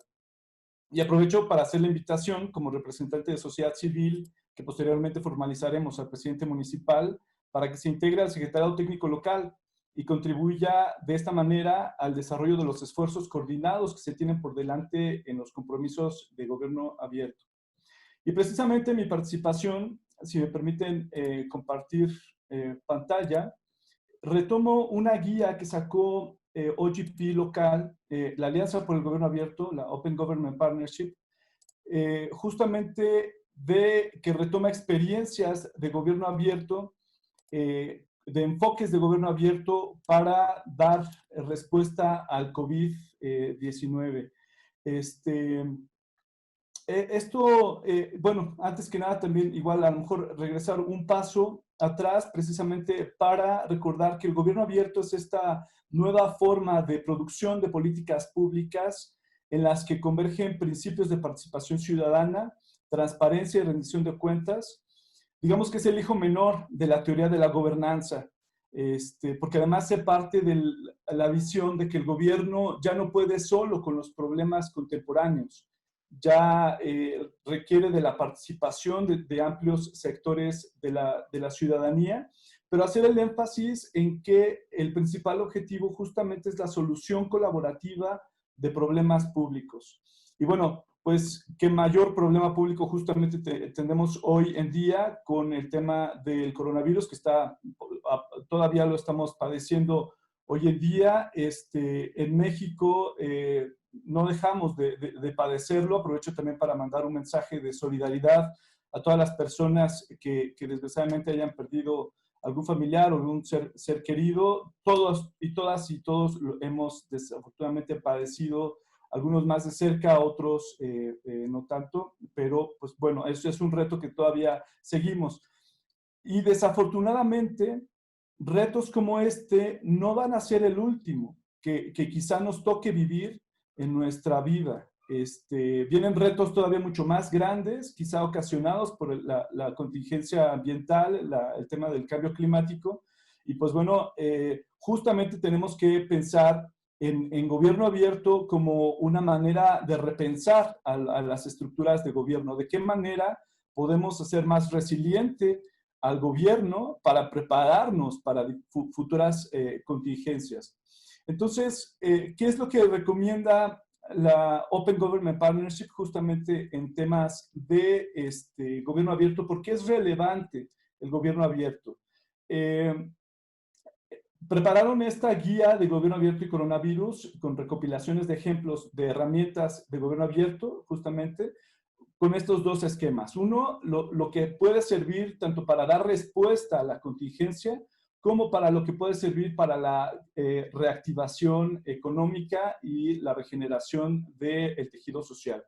Y aprovecho para hacer la invitación como representante de sociedad civil, que posteriormente formalizaremos al presidente municipal, para que se integre al secretariado técnico local y contribuya de esta manera al desarrollo de los esfuerzos coordinados que se tienen por delante en los compromisos de gobierno abierto. Y precisamente mi participación, si me permiten compartir pantalla, retomo una guía que sacó OGP local, la Alianza por el Gobierno Abierto, la Open Government Partnership, justamente que retoma experiencias de gobierno abierto, de enfoques de gobierno abierto para dar respuesta al COVID-19. Bueno, antes que nada también igual a lo mejor regresar un paso atrás precisamente para recordar que el gobierno abierto es esta nueva forma de producción de políticas públicas en las que convergen principios de participación ciudadana, transparencia y rendición de cuentas. Digamos que es el hijo menor de la teoría de la gobernanza, porque además se parte de la visión de que el gobierno ya no puede solo con los problemas contemporáneos, ya requiere de la participación de amplios sectores de la ciudadanía, pero hacer el énfasis en que el principal objetivo justamente es la solución colaborativa de problemas públicos. Y bueno, pues qué mayor problema público justamente tenemos hoy en día con el tema del coronavirus, que todavía lo estamos padeciendo hoy en día. En México no dejamos de padecerlo. Aprovecho también para mandar un mensaje de solidaridad a todas las personas que desgraciadamente hayan perdido algún familiar o algún ser querido. Todos y todas y todos lo hemos desafortunadamente padecido, algunos más de cerca, otros no tanto, pero pues bueno, eso es un reto que todavía seguimos. Y desafortunadamente, retos como este no van a ser el último que quizá nos toque vivir en nuestra vida. Vienen retos todavía mucho más grandes, quizá ocasionados por la contingencia ambiental, el tema del cambio climático. Y pues bueno, justamente tenemos que pensar en gobierno abierto como una manera de repensar a las estructuras de gobierno. ¿De qué manera podemos hacer más resiliente al gobierno para prepararnos para futuras contingencias? Entonces, ¿qué es lo que recomienda la Open Government Partnership justamente en temas de gobierno abierto, porque es relevante el gobierno abierto. Prepararon esta guía de gobierno abierto y coronavirus con recopilaciones de ejemplos de herramientas de gobierno abierto, justamente, con estos dos esquemas. Uno, lo que puede servir tanto para dar respuesta a la contingencia, como para lo que puede servir para la reactivación económica y la regeneración del tejido social.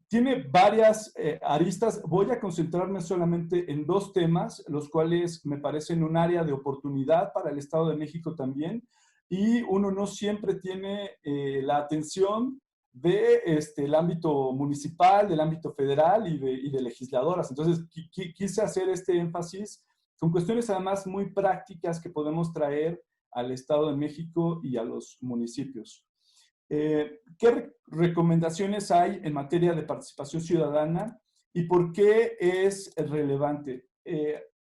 Tiene varias aristas. Voy a concentrarme solamente en dos temas, los cuales me parecen un área de oportunidad para el Estado de México también, y uno no siempre tiene la atención del ámbito municipal, del ámbito federal y de legisladoras. Entonces, quise hacer este énfasis con cuestiones además muy prácticas que podemos traer al Estado de México y a los municipios. ¿Qué recomendaciones hay en materia de participación ciudadana y por qué es relevante?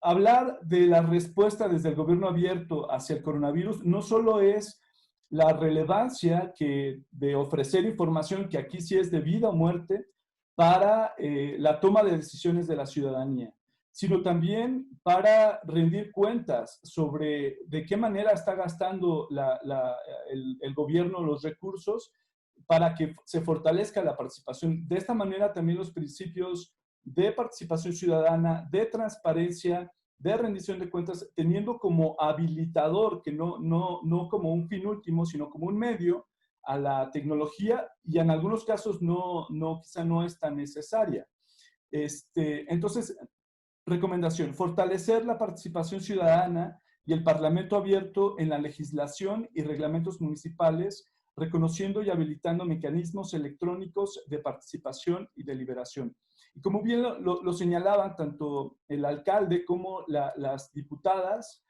Hablar de la respuesta desde el gobierno abierto hacia el coronavirus no solo es la relevancia de ofrecer información que aquí sí es de vida o muerte para la toma de decisiones de la ciudadanía, sino también para rendir cuentas sobre de qué manera está gastando el gobierno los recursos para que se fortalezca la participación. De esta manera también los principios de participación ciudadana, de transparencia, de rendición de cuentas, teniendo como habilitador, que no como un fin último, sino como un medio a la tecnología, y en algunos casos quizá no es tan necesaria. Entonces, recomendación: fortalecer la participación ciudadana y el Parlamento abierto en la legislación y reglamentos municipales, reconociendo y habilitando mecanismos electrónicos de participación y deliberación. Y como bien lo señalaban tanto el alcalde como las diputadas,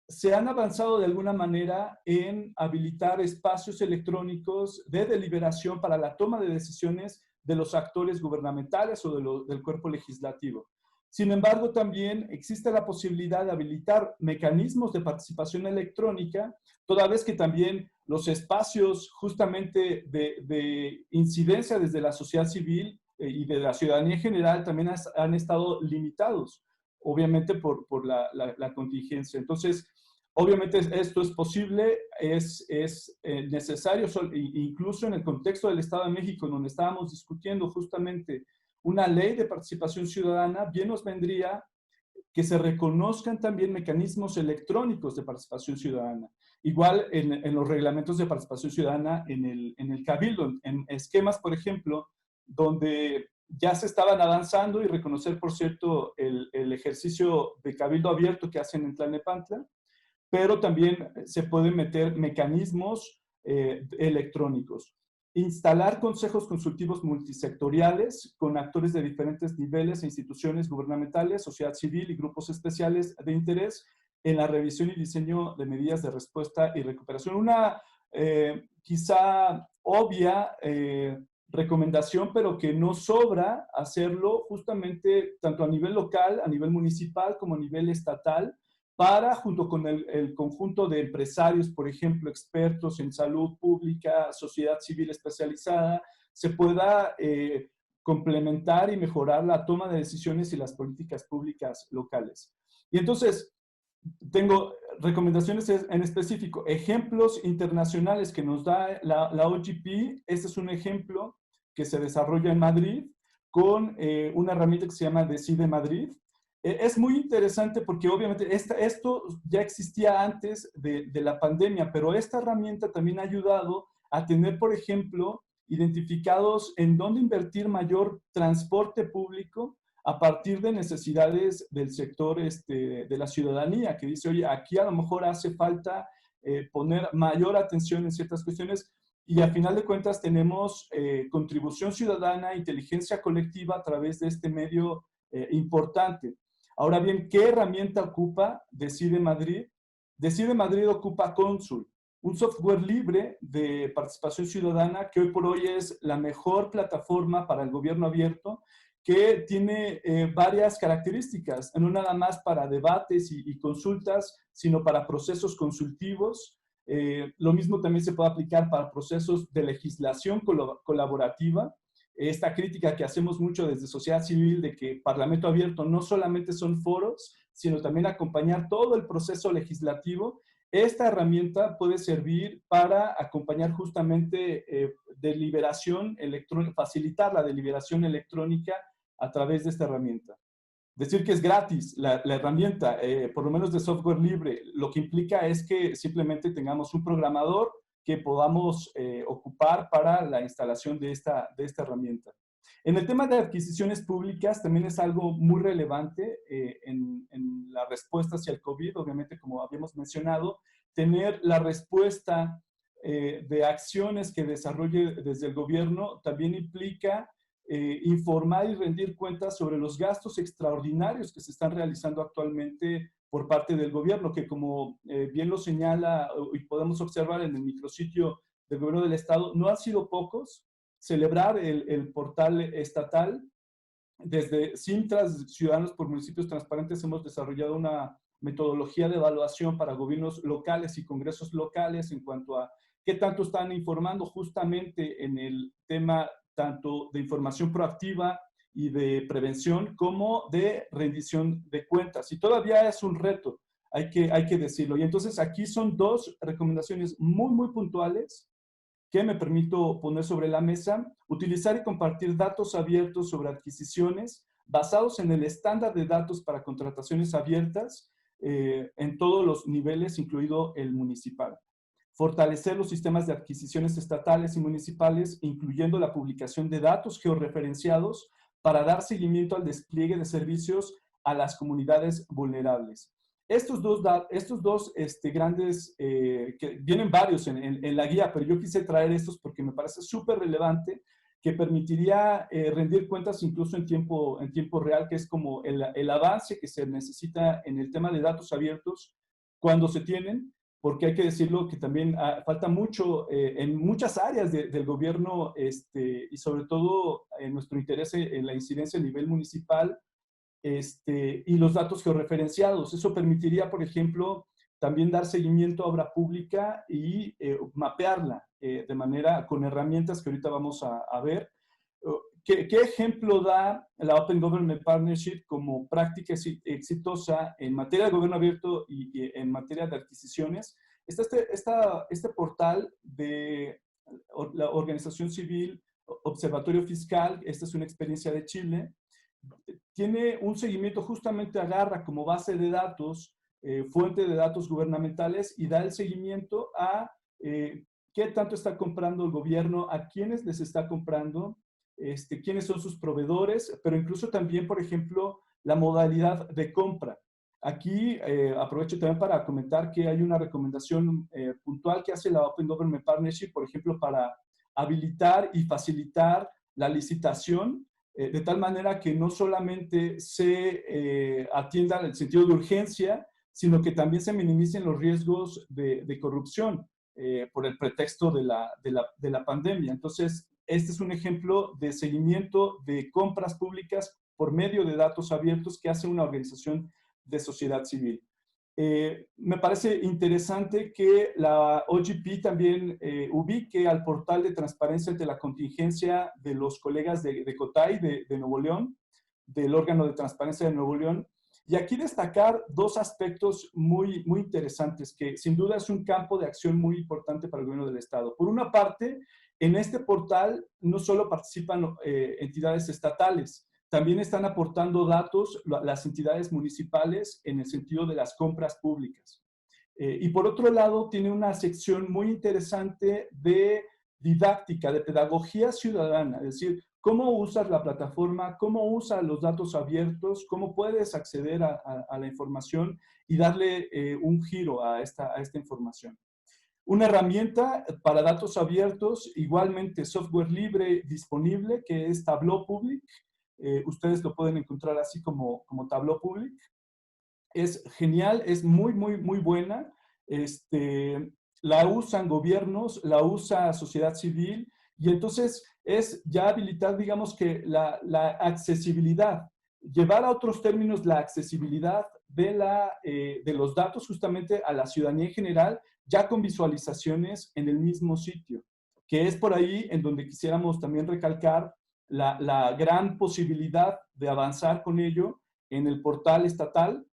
se han avanzado de alguna manera en habilitar espacios electrónicos de deliberación para la toma de decisiones de los actores gubernamentales o del cuerpo legislativo. Sin embargo, también existe la posibilidad de habilitar mecanismos de participación electrónica, toda vez que también los espacios justamente de incidencia desde la sociedad civil y de la ciudadanía en general también han estado limitados, obviamente por la contingencia. Entonces, obviamente esto es posible, es necesario, incluso en el contexto del Estado de México, en donde estábamos discutiendo justamente una ley de participación ciudadana, bien nos vendría que se reconozcan también mecanismos electrónicos de participación ciudadana. Igual en los reglamentos de participación ciudadana en el Cabildo, en esquemas, por ejemplo, donde ya se estaban avanzando, y reconocer, por cierto, el ejercicio de Cabildo abierto que hacen en Tlalnepantla, pero también se pueden meter mecanismos electrónicos. Instalar consejos consultivos multisectoriales con actores de diferentes niveles e instituciones gubernamentales, sociedad civil y grupos especiales de interés en la revisión y diseño de medidas de respuesta y recuperación. Una quizá obvia recomendación, pero que no sobra hacerlo justamente tanto a nivel local, a nivel municipal, como a nivel estatal, para, junto con el conjunto de empresarios, por ejemplo, expertos en salud pública, sociedad civil especializada, se pueda complementar y mejorar la toma de decisiones y las políticas públicas locales. Y entonces, tengo recomendaciones en específico, ejemplos internacionales que nos da la OGP. Este es un ejemplo que se desarrolla en Madrid con una herramienta que se llama Decide Madrid. Es muy interesante porque obviamente esto ya existía antes de la pandemia, pero esta herramienta también ha ayudado a tener, por ejemplo, identificados en dónde invertir mayor transporte público a partir de necesidades del sector de la ciudadanía, que dice, oye, aquí a lo mejor hace falta poner mayor atención en ciertas cuestiones, y al final de cuentas tenemos contribución ciudadana, inteligencia colectiva a través de este medio importante. Ahora bien, ¿qué herramienta ocupa Decide Madrid? Decide Madrid ocupa Consul, un software libre de participación ciudadana que hoy por hoy es la mejor plataforma para el gobierno abierto, que tiene varias características, no nada más para debates y consultas, sino para procesos consultivos, Lo mismo también se puede aplicar para procesos de legislación colaborativa. Esta crítica que hacemos mucho desde sociedad civil de que Parlamento Abierto no solamente son foros, sino también acompañar todo el proceso legislativo. Esta herramienta puede servir para acompañar justamente deliberación electrónica, facilitar la deliberación electrónica a través de esta herramienta. Decir que es gratis la herramienta, por lo menos de software libre, lo que implica es que simplemente tengamos un programador que podamos ocupar para la instalación de esta herramienta. En el tema de adquisiciones públicas también es algo muy relevante en la respuesta hacia el COVID. Obviamente, como habíamos mencionado, tener la respuesta de acciones que desarrolle desde el gobierno también implica informar y rendir cuentas sobre los gastos extraordinarios que se están realizando actualmente por parte del gobierno, que como bien lo señala y podemos observar en el micrositio del gobierno del estado, no han sido pocos. Celebrar el portal estatal. Desde Cintras, Ciudadanos por Municipios Transparentes, hemos desarrollado una metodología de evaluación para gobiernos locales y congresos locales en cuanto a qué tanto están informando justamente en el tema tanto de información proactiva y de prevención como de rendición de cuentas. Y todavía es un reto, hay que decirlo. Y entonces aquí son dos recomendaciones muy puntuales que me permito poner sobre la mesa: utilizar y compartir datos abiertos sobre adquisiciones basados en el estándar de datos para contrataciones abiertas en todos los niveles, incluido el municipal. Fortalecer los sistemas de adquisiciones estatales y municipales, incluyendo la publicación de datos georreferenciados para dar seguimiento al despliegue de servicios a las comunidades vulnerables. Estos dos grandes, que vienen varios en la guía, pero yo quise traer estos porque me parece súper relevante, que permitiría rendir cuentas incluso en tiempo real, que es como el avance que se necesita en el tema de datos abiertos cuando se tienen, porque hay que decirlo que también falta mucho en muchas áreas del gobierno y sobre todo en nuestro interés en la incidencia a nivel municipal, y los datos georreferenciados. Eso permitiría, por ejemplo, también dar seguimiento a obra pública y mapearla de manera con herramientas que ahorita vamos a ver. ¿Qué ejemplo da la Open Government Partnership como práctica exitosa en materia de gobierno abierto y en materia de adquisiciones? Está este portal de la organización civil Observatorio Fiscal. Esta es una experiencia de Chile. Tiene un seguimiento, justamente agarra como base de datos, fuente de datos gubernamentales y da el seguimiento a qué tanto está comprando el gobierno, a quiénes les está comprando, quiénes son sus proveedores, pero incluso también, por ejemplo, la modalidad de compra. Aquí aprovecho también para comentar que hay una recomendación puntual que hace la Open Government Partnership, por ejemplo, para habilitar y facilitar la licitación, de tal manera que no solamente se atienda en el sentido de urgencia, sino que también se minimicen los riesgos de corrupción por el pretexto de la pandemia. Entonces, este es un ejemplo de seguimiento de compras públicas por medio de datos abiertos que hace una organización de sociedad civil. Me parece interesante que la OGP también ubique al portal de transparencia ante la contingencia de los colegas de COTAI de Nuevo León, del órgano de transparencia de Nuevo León. Y aquí destacar dos aspectos muy interesantes, que sin duda es un campo de acción muy importante para el gobierno del Estado. Por una parte, en este portal no solo participan entidades estatales, también están aportando datos las entidades municipales en el sentido de las compras públicas. Y por otro lado, tiene una sección muy interesante de didáctica, de pedagogía ciudadana, es decir, cómo usas la plataforma, cómo usas los datos abiertos, cómo puedes acceder a la información y darle un giro a esta información. Una herramienta para datos abiertos, igualmente software libre disponible, que es Tableau Public. Ustedes lo pueden encontrar así como Tableau Public. Es genial, es muy buena. La usan gobiernos, la usa sociedad civil, y entonces es ya habilitar, digamos que la accesibilidad. Llevar a otros términos la accesibilidad de los datos justamente a la ciudadanía en general, ya con visualizaciones en el mismo sitio, que es por ahí en donde quisiéramos también recalcar la gran posibilidad de avanzar con ello en el portal estatal.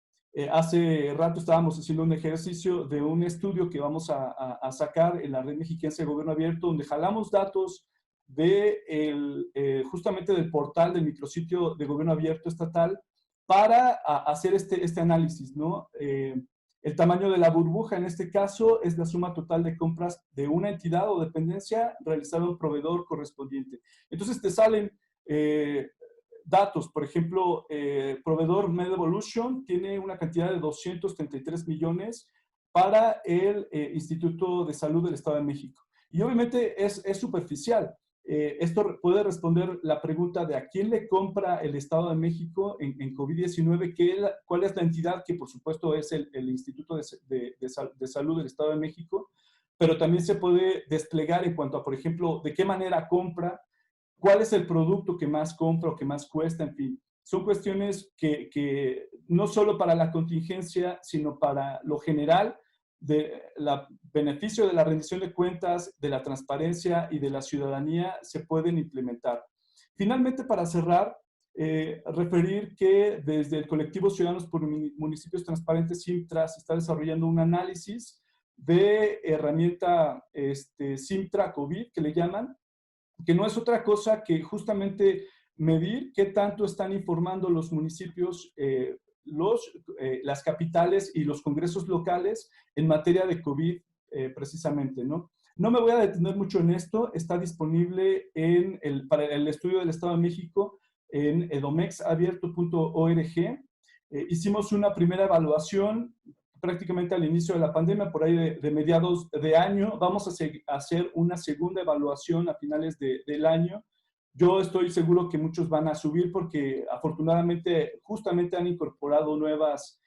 Hace rato estábamos haciendo un ejercicio de un estudio que vamos a sacar en la Red Mexiquense de Gobierno Abierto, donde jalamos datos justamente del portal del micrositio de Gobierno Abierto estatal para hacer este análisis, ¿no? El tamaño de la burbuja en este caso es la suma total de compras de una entidad o dependencia realizada a un proveedor correspondiente. Entonces te salen datos, por ejemplo, proveedor MedEvolution tiene una cantidad de 233 millones para el Instituto de Salud del Estado de México. Y obviamente es superficial. Esto puede responder la pregunta de a quién le compra el Estado de México en COVID-19, cuál es la entidad que por supuesto es el Instituto de Salud del Estado de México, pero también se puede desplegar en cuanto a, por ejemplo, de qué manera compra, cuál es el producto que más compra o que más cuesta, en fin. Son cuestiones que no solo para la contingencia, sino para lo general, del beneficio de la rendición de cuentas, de la transparencia y de la ciudadanía se pueden implementar. Finalmente, para cerrar, referir que desde el colectivo Ciudadanos por Municipios Transparentes, Simtra, se está desarrollando un análisis de herramienta Simtra COVID, que le llaman, que no es otra cosa que justamente medir qué tanto están informando los municipios, las capitales y los congresos locales en materia de COVID precisamente, ¿no? No me voy a detener mucho en esto, está disponible para el estudio del Estado de México en edomexabierto.org. Hicimos una primera evaluación prácticamente al inicio de la pandemia, por ahí de mediados de año. Vamos a hacer una segunda evaluación a finales del año. Yo estoy seguro que muchos van a subir porque afortunadamente justamente han incorporado nuevas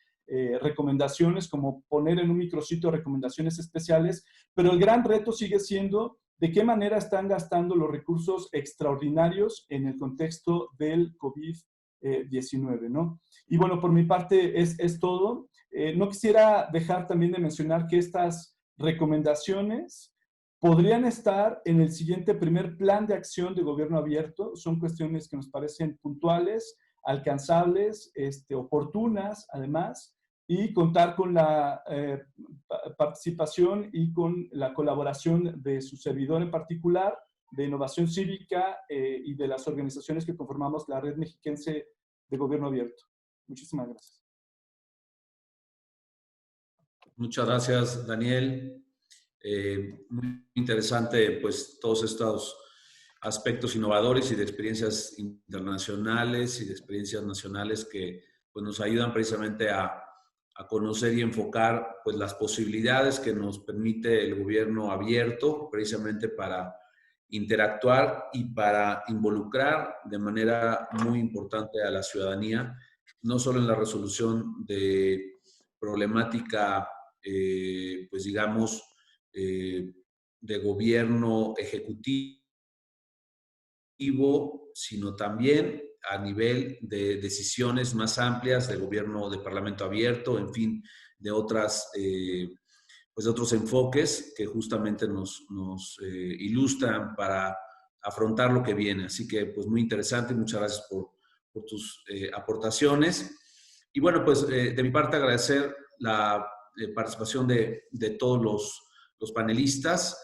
recomendaciones, como poner en un micrositio recomendaciones especiales, pero el gran reto sigue siendo de qué manera están gastando los recursos extraordinarios en el contexto del COVID-19, ¿no? Y bueno, por mi parte es todo. No quisiera dejar también de mencionar que estas recomendaciones podrían estar en el siguiente primer plan de acción de gobierno abierto. Son cuestiones que nos parecen puntuales, alcanzables, oportunas, además, y contar con la participación y con la colaboración de su servidor en particular, de Innovación Cívica y de las organizaciones que conformamos la Red Mexiquense de Gobierno Abierto. Muchísimas gracias. Muchas gracias, Daniel. Muy interesante, pues, todos estos aspectos innovadores y de experiencias internacionales y de experiencias nacionales que pues, nos ayudan precisamente a conocer y enfocar pues, las posibilidades que nos permite el gobierno abierto precisamente para interactuar y para involucrar de manera muy importante a la ciudadanía, no solo en la resolución de problemática, pues digamos, de gobierno ejecutivo, sino también a nivel de decisiones más amplias de gobierno, de parlamento abierto, en fin, de otras, pues de otros enfoques que justamente nos ilustran para afrontar lo que viene. Así que, pues muy interesante, muchas gracias por tus aportaciones. Y bueno, pues de mi parte agradecer la participación de todos los panelistas.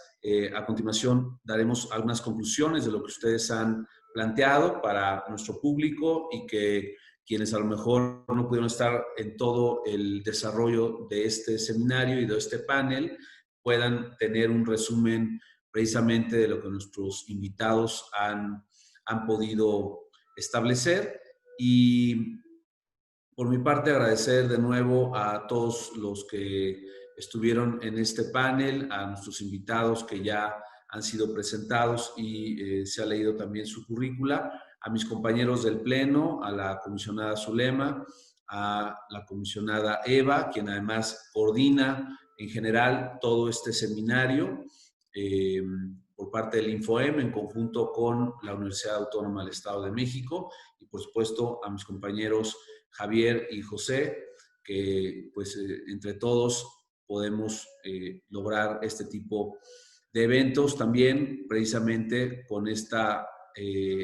A continuación daremos algunas conclusiones de lo que ustedes han planteado para nuestro público y que quienes a lo mejor no pudieron estar en todo el desarrollo de este seminario y de este panel puedan tener un resumen precisamente de lo que nuestros invitados han podido establecer. Y por mi parte agradecer de nuevo a todos los que estuvieron en este panel, a nuestros invitados que ya han sido presentados y se ha leído también su currícula, a mis compañeros del Pleno, a la comisionada Zulema, a la comisionada Eva, quien además coordina en general todo este seminario por parte del InfoM en conjunto con la Universidad Autónoma del Estado de México y por supuesto a mis compañeros Javier y José, que pues entre todos podemos lograr este tipo de eventos también precisamente con este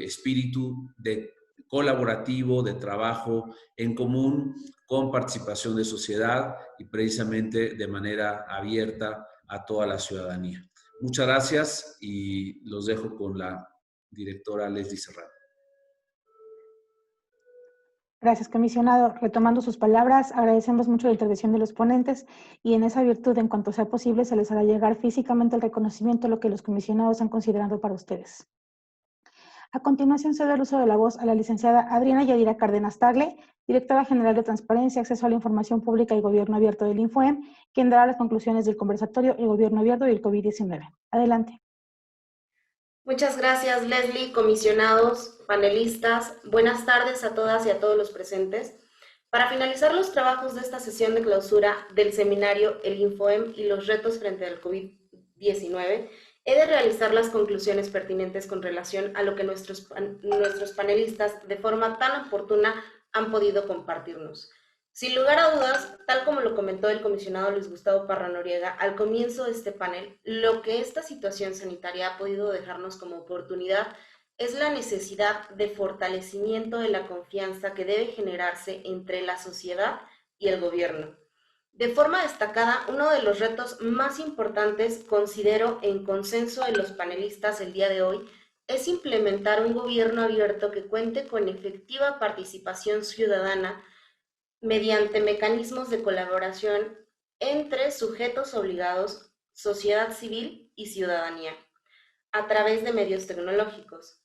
espíritu de colaborativo, de trabajo en común, con participación de sociedad y precisamente de manera abierta a toda la ciudadanía. Muchas gracias y los dejo con la directora Leslie Serrano. Gracias, comisionado. Retomando sus palabras, agradecemos mucho la intervención de los ponentes y en esa virtud, en cuanto sea posible, se les hará llegar físicamente el reconocimiento de lo que los comisionados han considerado para ustedes. A continuación, cedo el uso de la voz a la licenciada Adriana Yadira Cárdenas Tagle, directora general de Transparencia, Acceso a la Información Pública y Gobierno Abierto del INFOEM, quien dará las conclusiones del conversatorio El Gobierno Abierto y el COVID-19. Adelante. Muchas gracias, Leslie, comisionados, panelistas. Buenas tardes a todas y a todos los presentes. Para finalizar los trabajos de esta sesión de clausura del seminario El INFOEM y los retos frente al COVID-19, he de realizar las conclusiones pertinentes con relación a lo que nuestros panelistas de forma tan oportuna han podido compartirnos. Sin lugar a dudas, tal como lo comentó el comisionado Luis Gustavo Parra Noriega al comienzo de este panel, lo que esta situación sanitaria ha podido dejarnos como oportunidad es la necesidad de fortalecimiento de la confianza que debe generarse entre la sociedad y el gobierno. De forma destacada, uno de los retos más importantes, considero en consenso de los panelistas el día de hoy, es implementar un gobierno abierto que cuente con efectiva participación ciudadana mediante mecanismos de colaboración entre sujetos obligados, sociedad civil y ciudadanía, a través de medios tecnológicos,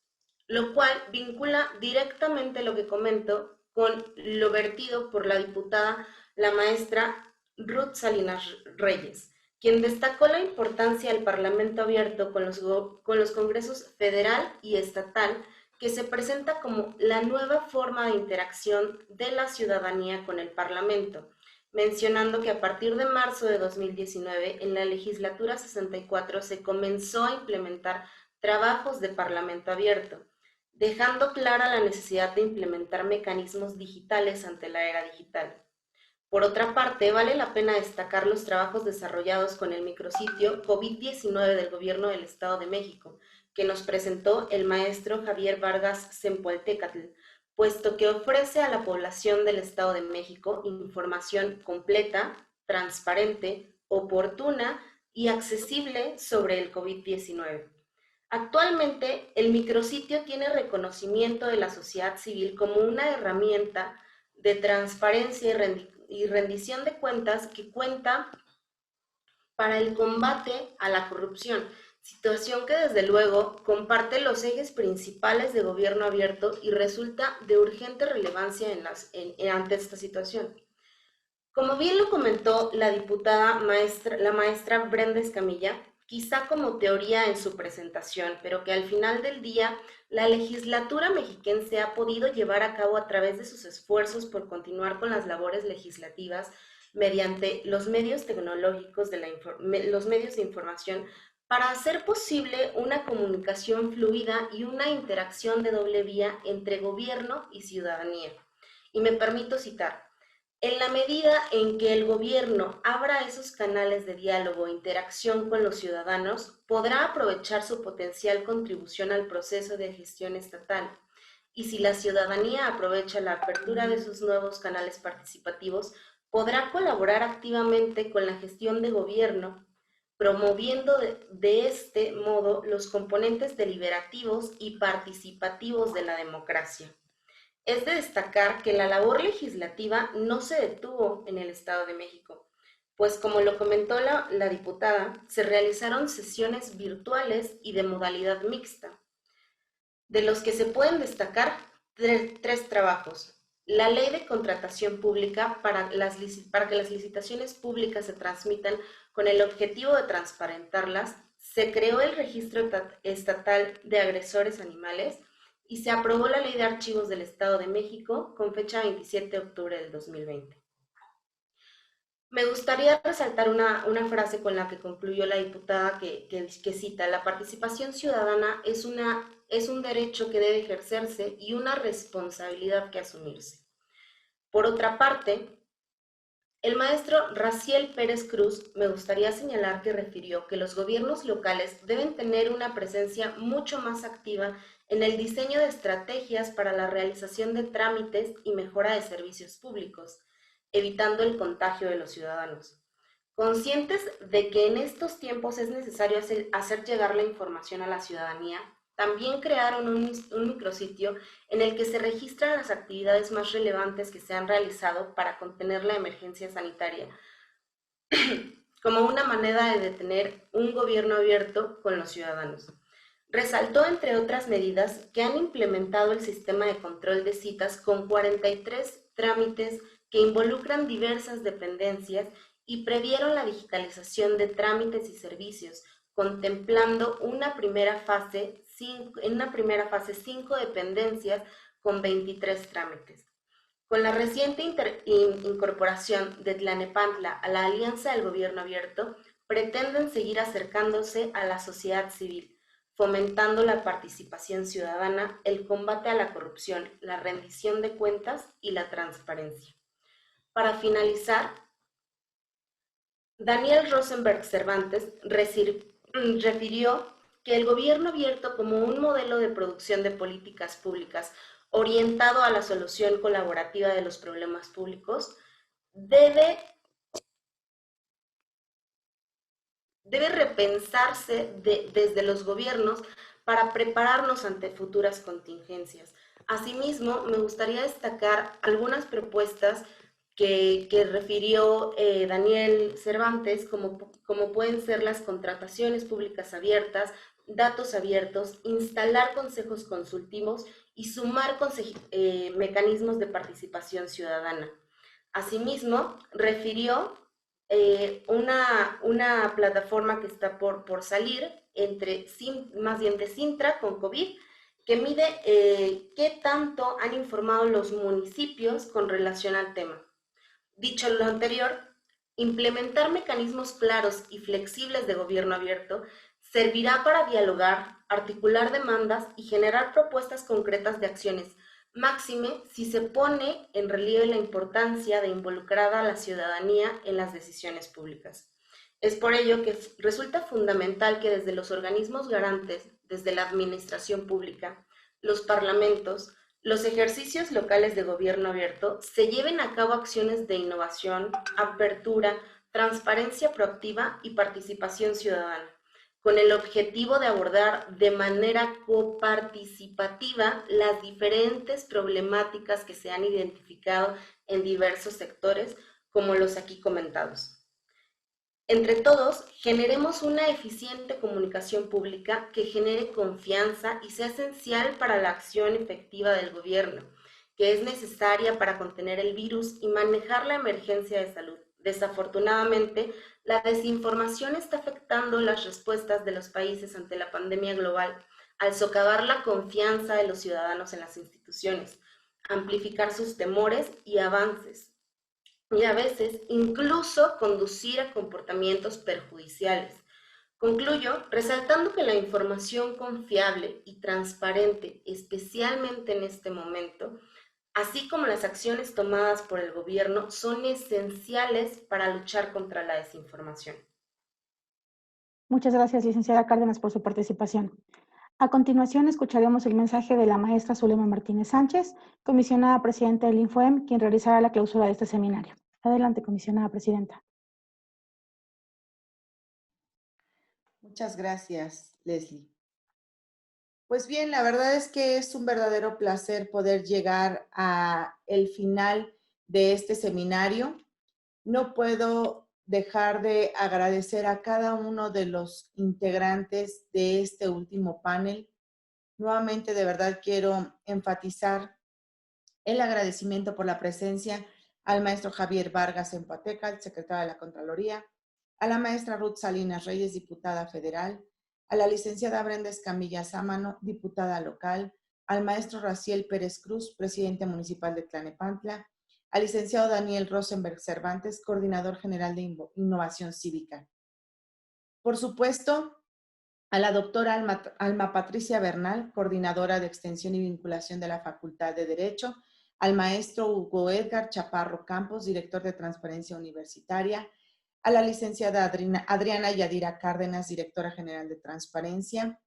lo cual vincula directamente lo que comento con lo vertido por la diputada, la maestra Ruth Salinas Reyes, quien destacó la importancia del Parlamento abierto con los congresos federal y estatal, que se presenta como la nueva forma de interacción de la ciudadanía con el Parlamento, mencionando que a partir de marzo de 2019, en la legislatura 64 se comenzó a implementar trabajos de Parlamento abierto, dejando clara la necesidad de implementar mecanismos digitales ante la era digital. Por otra parte, vale la pena destacar los trabajos desarrollados con el micrositio COVID-19 del Gobierno del Estado de México, que nos presentó el maestro Javier Vargas Zempoaltecatl, puesto que ofrece a la población del Estado de México información completa, transparente, oportuna y accesible sobre el COVID-19. Actualmente, el micrositio tiene reconocimiento de la sociedad civil como una herramienta de transparencia y rendición de cuentas que cuenta para el combate a la corrupción, situación que desde luego comparte los ejes principales de gobierno abierto y resulta de urgente relevancia ante esta situación. Como bien lo comentó la diputada la maestra Brenda Escamilla, quizá como teoría en su presentación, pero que al final del día la legislatura mexiquense ha podido llevar a cabo a través de sus esfuerzos por continuar con las labores legislativas mediante los medios tecnológicos, los medios de información, para hacer posible una comunicación fluida y una interacción de doble vía entre gobierno y ciudadanía. Y me permito citar: en la medida en que el gobierno abra esos canales de diálogo e interacción con los ciudadanos, podrá aprovechar su potencial contribución al proceso de gestión estatal. Y si la ciudadanía aprovecha la apertura de sus nuevos canales participativos, podrá colaborar activamente con la gestión de gobierno, promoviendo de este modo los componentes deliberativos y participativos de la democracia. Es de destacar que la labor legislativa no se detuvo en el Estado de México, pues como lo comentó la diputada, se realizaron sesiones virtuales y de modalidad mixta, de los que se pueden destacar tres trabajos: la ley de contratación pública para que las licitaciones públicas se transmitan con el objetivo de transparentarlas, se creó el registro estatal de agresores animales y se aprobó la Ley de Archivos del Estado de México con fecha 27 de octubre del 2020. Me gustaría resaltar una frase con la que concluyó la diputada que cita: la participación ciudadana es un derecho que debe ejercerse y una responsabilidad que asumirse. Por otra parte, El maestro Raciel Pérez Cruz me gustaría señalar que refirió que los gobiernos locales deben tener una presencia mucho más activa en el diseño de estrategias para la realización de trámites y mejora de servicios públicos, evitando el contagio de los ciudadanos. Conscientes de que en estos tiempos es necesario hacer llegar la información a la ciudadanía, también crearon un micrositio en el que se registran las actividades más relevantes que se han realizado para contener la emergencia sanitaria, como una manera de detener un gobierno abierto con los ciudadanos. Resaltó, entre otras medidas, que han implementado el sistema de control de citas con 43 trámites que involucran diversas dependencias y previeron la digitalización de trámites y servicios, contemplando en una primera fase 5 dependencias con 23 trámites. Con la reciente incorporación de Tlanepantla a la Alianza del Gobierno Abierto, pretenden seguir acercándose a la sociedad civil, fomentando la participación ciudadana, el combate a la corrupción, la rendición de cuentas y la transparencia. Para finalizar, Daniel Rosenberg Cervantes refirió que el gobierno abierto, como un modelo de producción de políticas públicas orientado a la solución colaborativa de los problemas públicos, debe repensarse desde los gobiernos para prepararnos ante futuras contingencias. Asimismo, me gustaría destacar algunas propuestas que refirió Daniel Cervantes, como pueden ser las contrataciones públicas abiertas, datos abiertos, instalar consejos consultivos y sumar mecanismos de participación ciudadana. Asimismo, refirió una plataforma que está por salir más bien de Cintra con COVID, que mide qué tanto han informado los municipios con relación al tema. Dicho lo anterior, implementar mecanismos claros y flexibles de gobierno abierto servirá para dialogar, articular demandas y generar propuestas concretas de acciones, máxime si se pone en relieve la importancia de involucrar a la ciudadanía en las decisiones públicas. Es por ello que resulta fundamental que desde los organismos garantes, desde la administración pública, los parlamentos, los ejercicios locales de gobierno abierto, se lleven a cabo acciones de innovación, apertura, transparencia proactiva y participación ciudadana, con el objetivo de abordar de manera coparticipativa las diferentes problemáticas que se han identificado en diversos sectores, como los aquí comentados. Entre todos, generemos una eficiente comunicación pública que genere confianza y sea esencial para la acción efectiva del gobierno, que es necesaria para contener el virus y manejar la emergencia de salud. Desafortunadamente, la desinformación está afectando las respuestas de los países ante la pandemia global, al socavar la confianza de los ciudadanos en las instituciones, amplificar sus temores y avances, y a veces incluso conducir a comportamientos perjudiciales. Concluyo resaltando que la información confiable y transparente, especialmente en este momento, así como las acciones tomadas por el gobierno, son esenciales para luchar contra la desinformación. Muchas gracias, licenciada Cárdenas, por su participación. A continuación, escucharemos el mensaje de la maestra Zulema Martínez Sánchez, comisionada presidenta del INFOEM, quien realizará la clausura de este seminario. Adelante, comisionada presidenta. Muchas gracias, Leslie. Pues bien, la verdad es que es un verdadero placer poder llegar al final de este seminario. No puedo dejar de agradecer a cada uno de los integrantes de este último panel. Nuevamente, de verdad, quiero enfatizar el agradecimiento por la presencia al maestro Javier Vargas Empateca, el secretario de la Contraloría, a la maestra Ruth Salinas Reyes, diputada federal, a la licenciada Brenda Escamilla Sámano, diputada local, al maestro Raciel Pérez Cruz, presidente municipal de Tlanepantla, al licenciado Daniel Rosenberg Cervantes, coordinador general de Innovación Cívica. Por supuesto, a la doctora Alma Patricia Bernal, coordinadora de Extensión y Vinculación de la Facultad de Derecho, al maestro Hugo Edgar Chaparro Campos, director de Transparencia Universitaria, a la licenciada Adriana Yadira Cárdenas, directora general de Transparencia.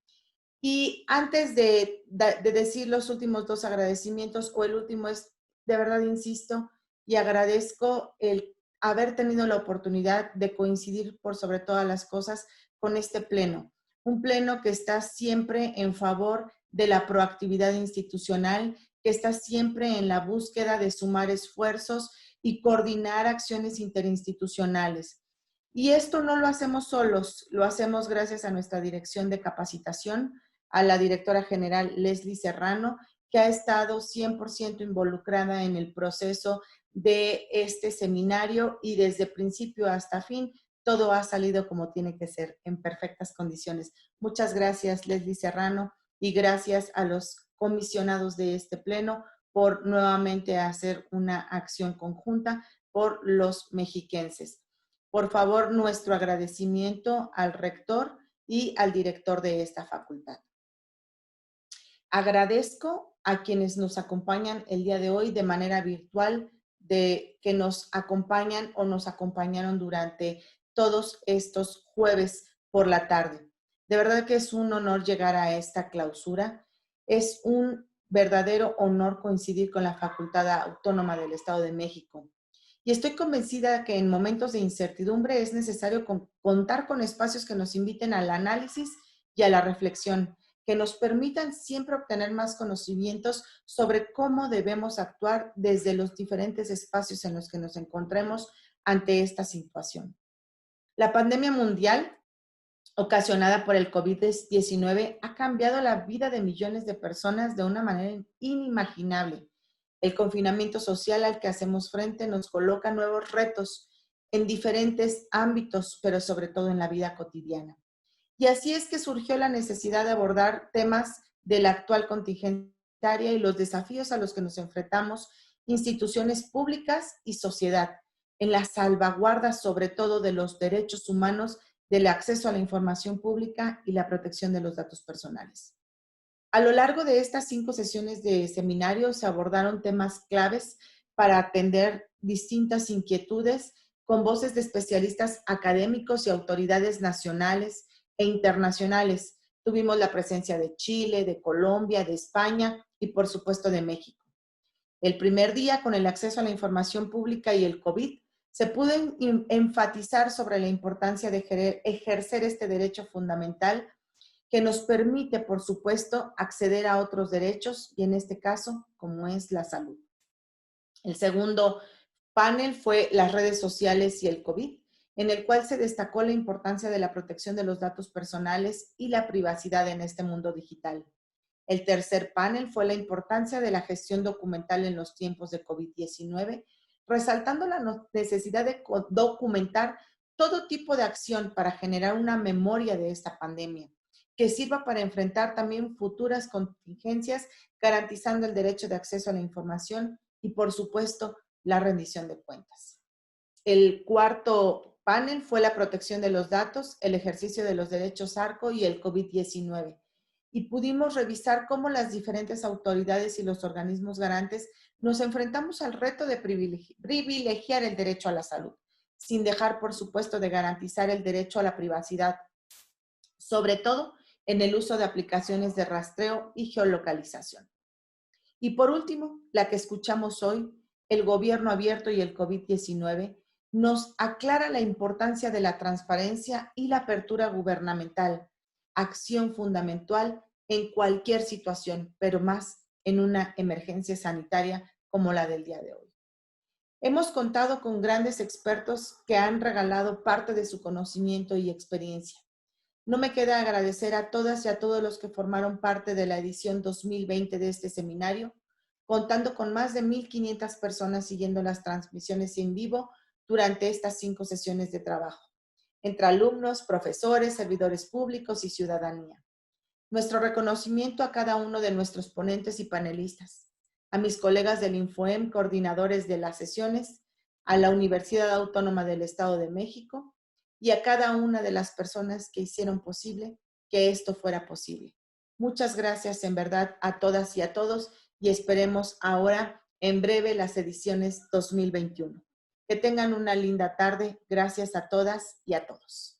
Y antes de decir los últimos dos agradecimientos, o el último es, de verdad insisto, y agradezco el haber tenido la oportunidad de coincidir por sobre todas las cosas con este pleno. Un pleno que está siempre en favor de la proactividad institucional, que está siempre en la búsqueda de sumar esfuerzos y coordinar acciones interinstitucionales. Y esto no lo hacemos solos, lo hacemos gracias a nuestra dirección de capacitación, a la directora general Leslie Serrano, que ha estado 100% involucrada en el proceso de este seminario y desde principio hasta fin todo ha salido como tiene que ser, en perfectas condiciones. Muchas gracias, Leslie Serrano, y gracias a los comisionados de este pleno por nuevamente hacer una acción conjunta por los mexiquenses. Por favor, nuestro agradecimiento al rector y al director de esta facultad. Agradezco a quienes nos acompañan el día de hoy de manera virtual, que nos acompañan o nos acompañaron durante todos estos jueves por la tarde. De verdad que es un honor llegar a esta clausura. Es un verdadero honor coincidir con la Facultad Autónoma del Estado de México. Y estoy convencida que en momentos de incertidumbre es necesario contar con espacios que nos inviten al análisis y a la reflexión, que nos permitan siempre obtener más conocimientos sobre cómo debemos actuar desde los diferentes espacios en los que nos encontremos ante esta situación. La pandemia mundial ocasionada por el COVID-19 ha cambiado la vida de millones de personas de una manera inimaginable. El confinamiento social al que hacemos frente nos coloca nuevos retos en diferentes ámbitos, pero sobre todo en la vida cotidiana. Y así es que surgió la necesidad de abordar temas de la actual contingencia y los desafíos a los que nos enfrentamos instituciones públicas y sociedad, en la salvaguarda sobre todo de los derechos humanos, del acceso a la información pública y la protección de los datos personales. A lo largo de estas 5 sesiones de seminario se abordaron temas claves para atender distintas inquietudes con voces de especialistas académicos y autoridades nacionales e internacionales. Tuvimos la presencia de Chile, de Colombia, de España y por supuesto de México. El primer día, con el acceso a la información pública y el COVID, se pudo enfatizar sobre la importancia de ejercer este derecho fundamental que nos permite, por supuesto, acceder a otros derechos y en este caso, como es la salud. El segundo panel fue las redes sociales y el COVID, en el cual se destacó la importancia de la protección de los datos personales y la privacidad en este mundo digital. El tercer panel fue la importancia de la gestión documental en los tiempos de COVID-19, resaltando la necesidad de documentar todo tipo de acción para generar una memoria de esta pandemia, que sirva para enfrentar también futuras contingencias, garantizando el derecho de acceso a la información y, por supuesto, la rendición de cuentas. El cuarto panel fue la protección de los datos, el ejercicio de los derechos ARCO y el COVID-19. Y pudimos revisar cómo las diferentes autoridades y los organismos garantes nos enfrentamos al reto de privilegiar el derecho a la salud, sin dejar, por supuesto, de garantizar el derecho a la privacidad, sobre todo en el uso de aplicaciones de rastreo y geolocalización. Y por último, la que escuchamos hoy, el gobierno abierto y el COVID-19, nos aclara la importancia de la transparencia y la apertura gubernamental, acción fundamental en cualquier situación, pero más en una emergencia sanitaria como la del día de hoy. Hemos contado con grandes expertos que han regalado parte de su conocimiento y experiencia. No me queda agradecer a todas y a todos los que formaron parte de la edición 2020 de este seminario, contando con más de 1,500 personas siguiendo las transmisiones en vivo durante estas 5 sesiones de trabajo, entre alumnos, profesores, servidores públicos y ciudadanía. Nuestro reconocimiento a cada uno de nuestros ponentes y panelistas, a mis colegas del INFOEM, coordinadores de las sesiones, a la Universidad Autónoma del Estado de México y a cada una de las personas que hicieron posible que esto fuera posible. Muchas gracias en verdad a todas y a todos y esperemos ahora en breve las ediciones 2021. Que tengan una linda tarde. Gracias a todas y a todos.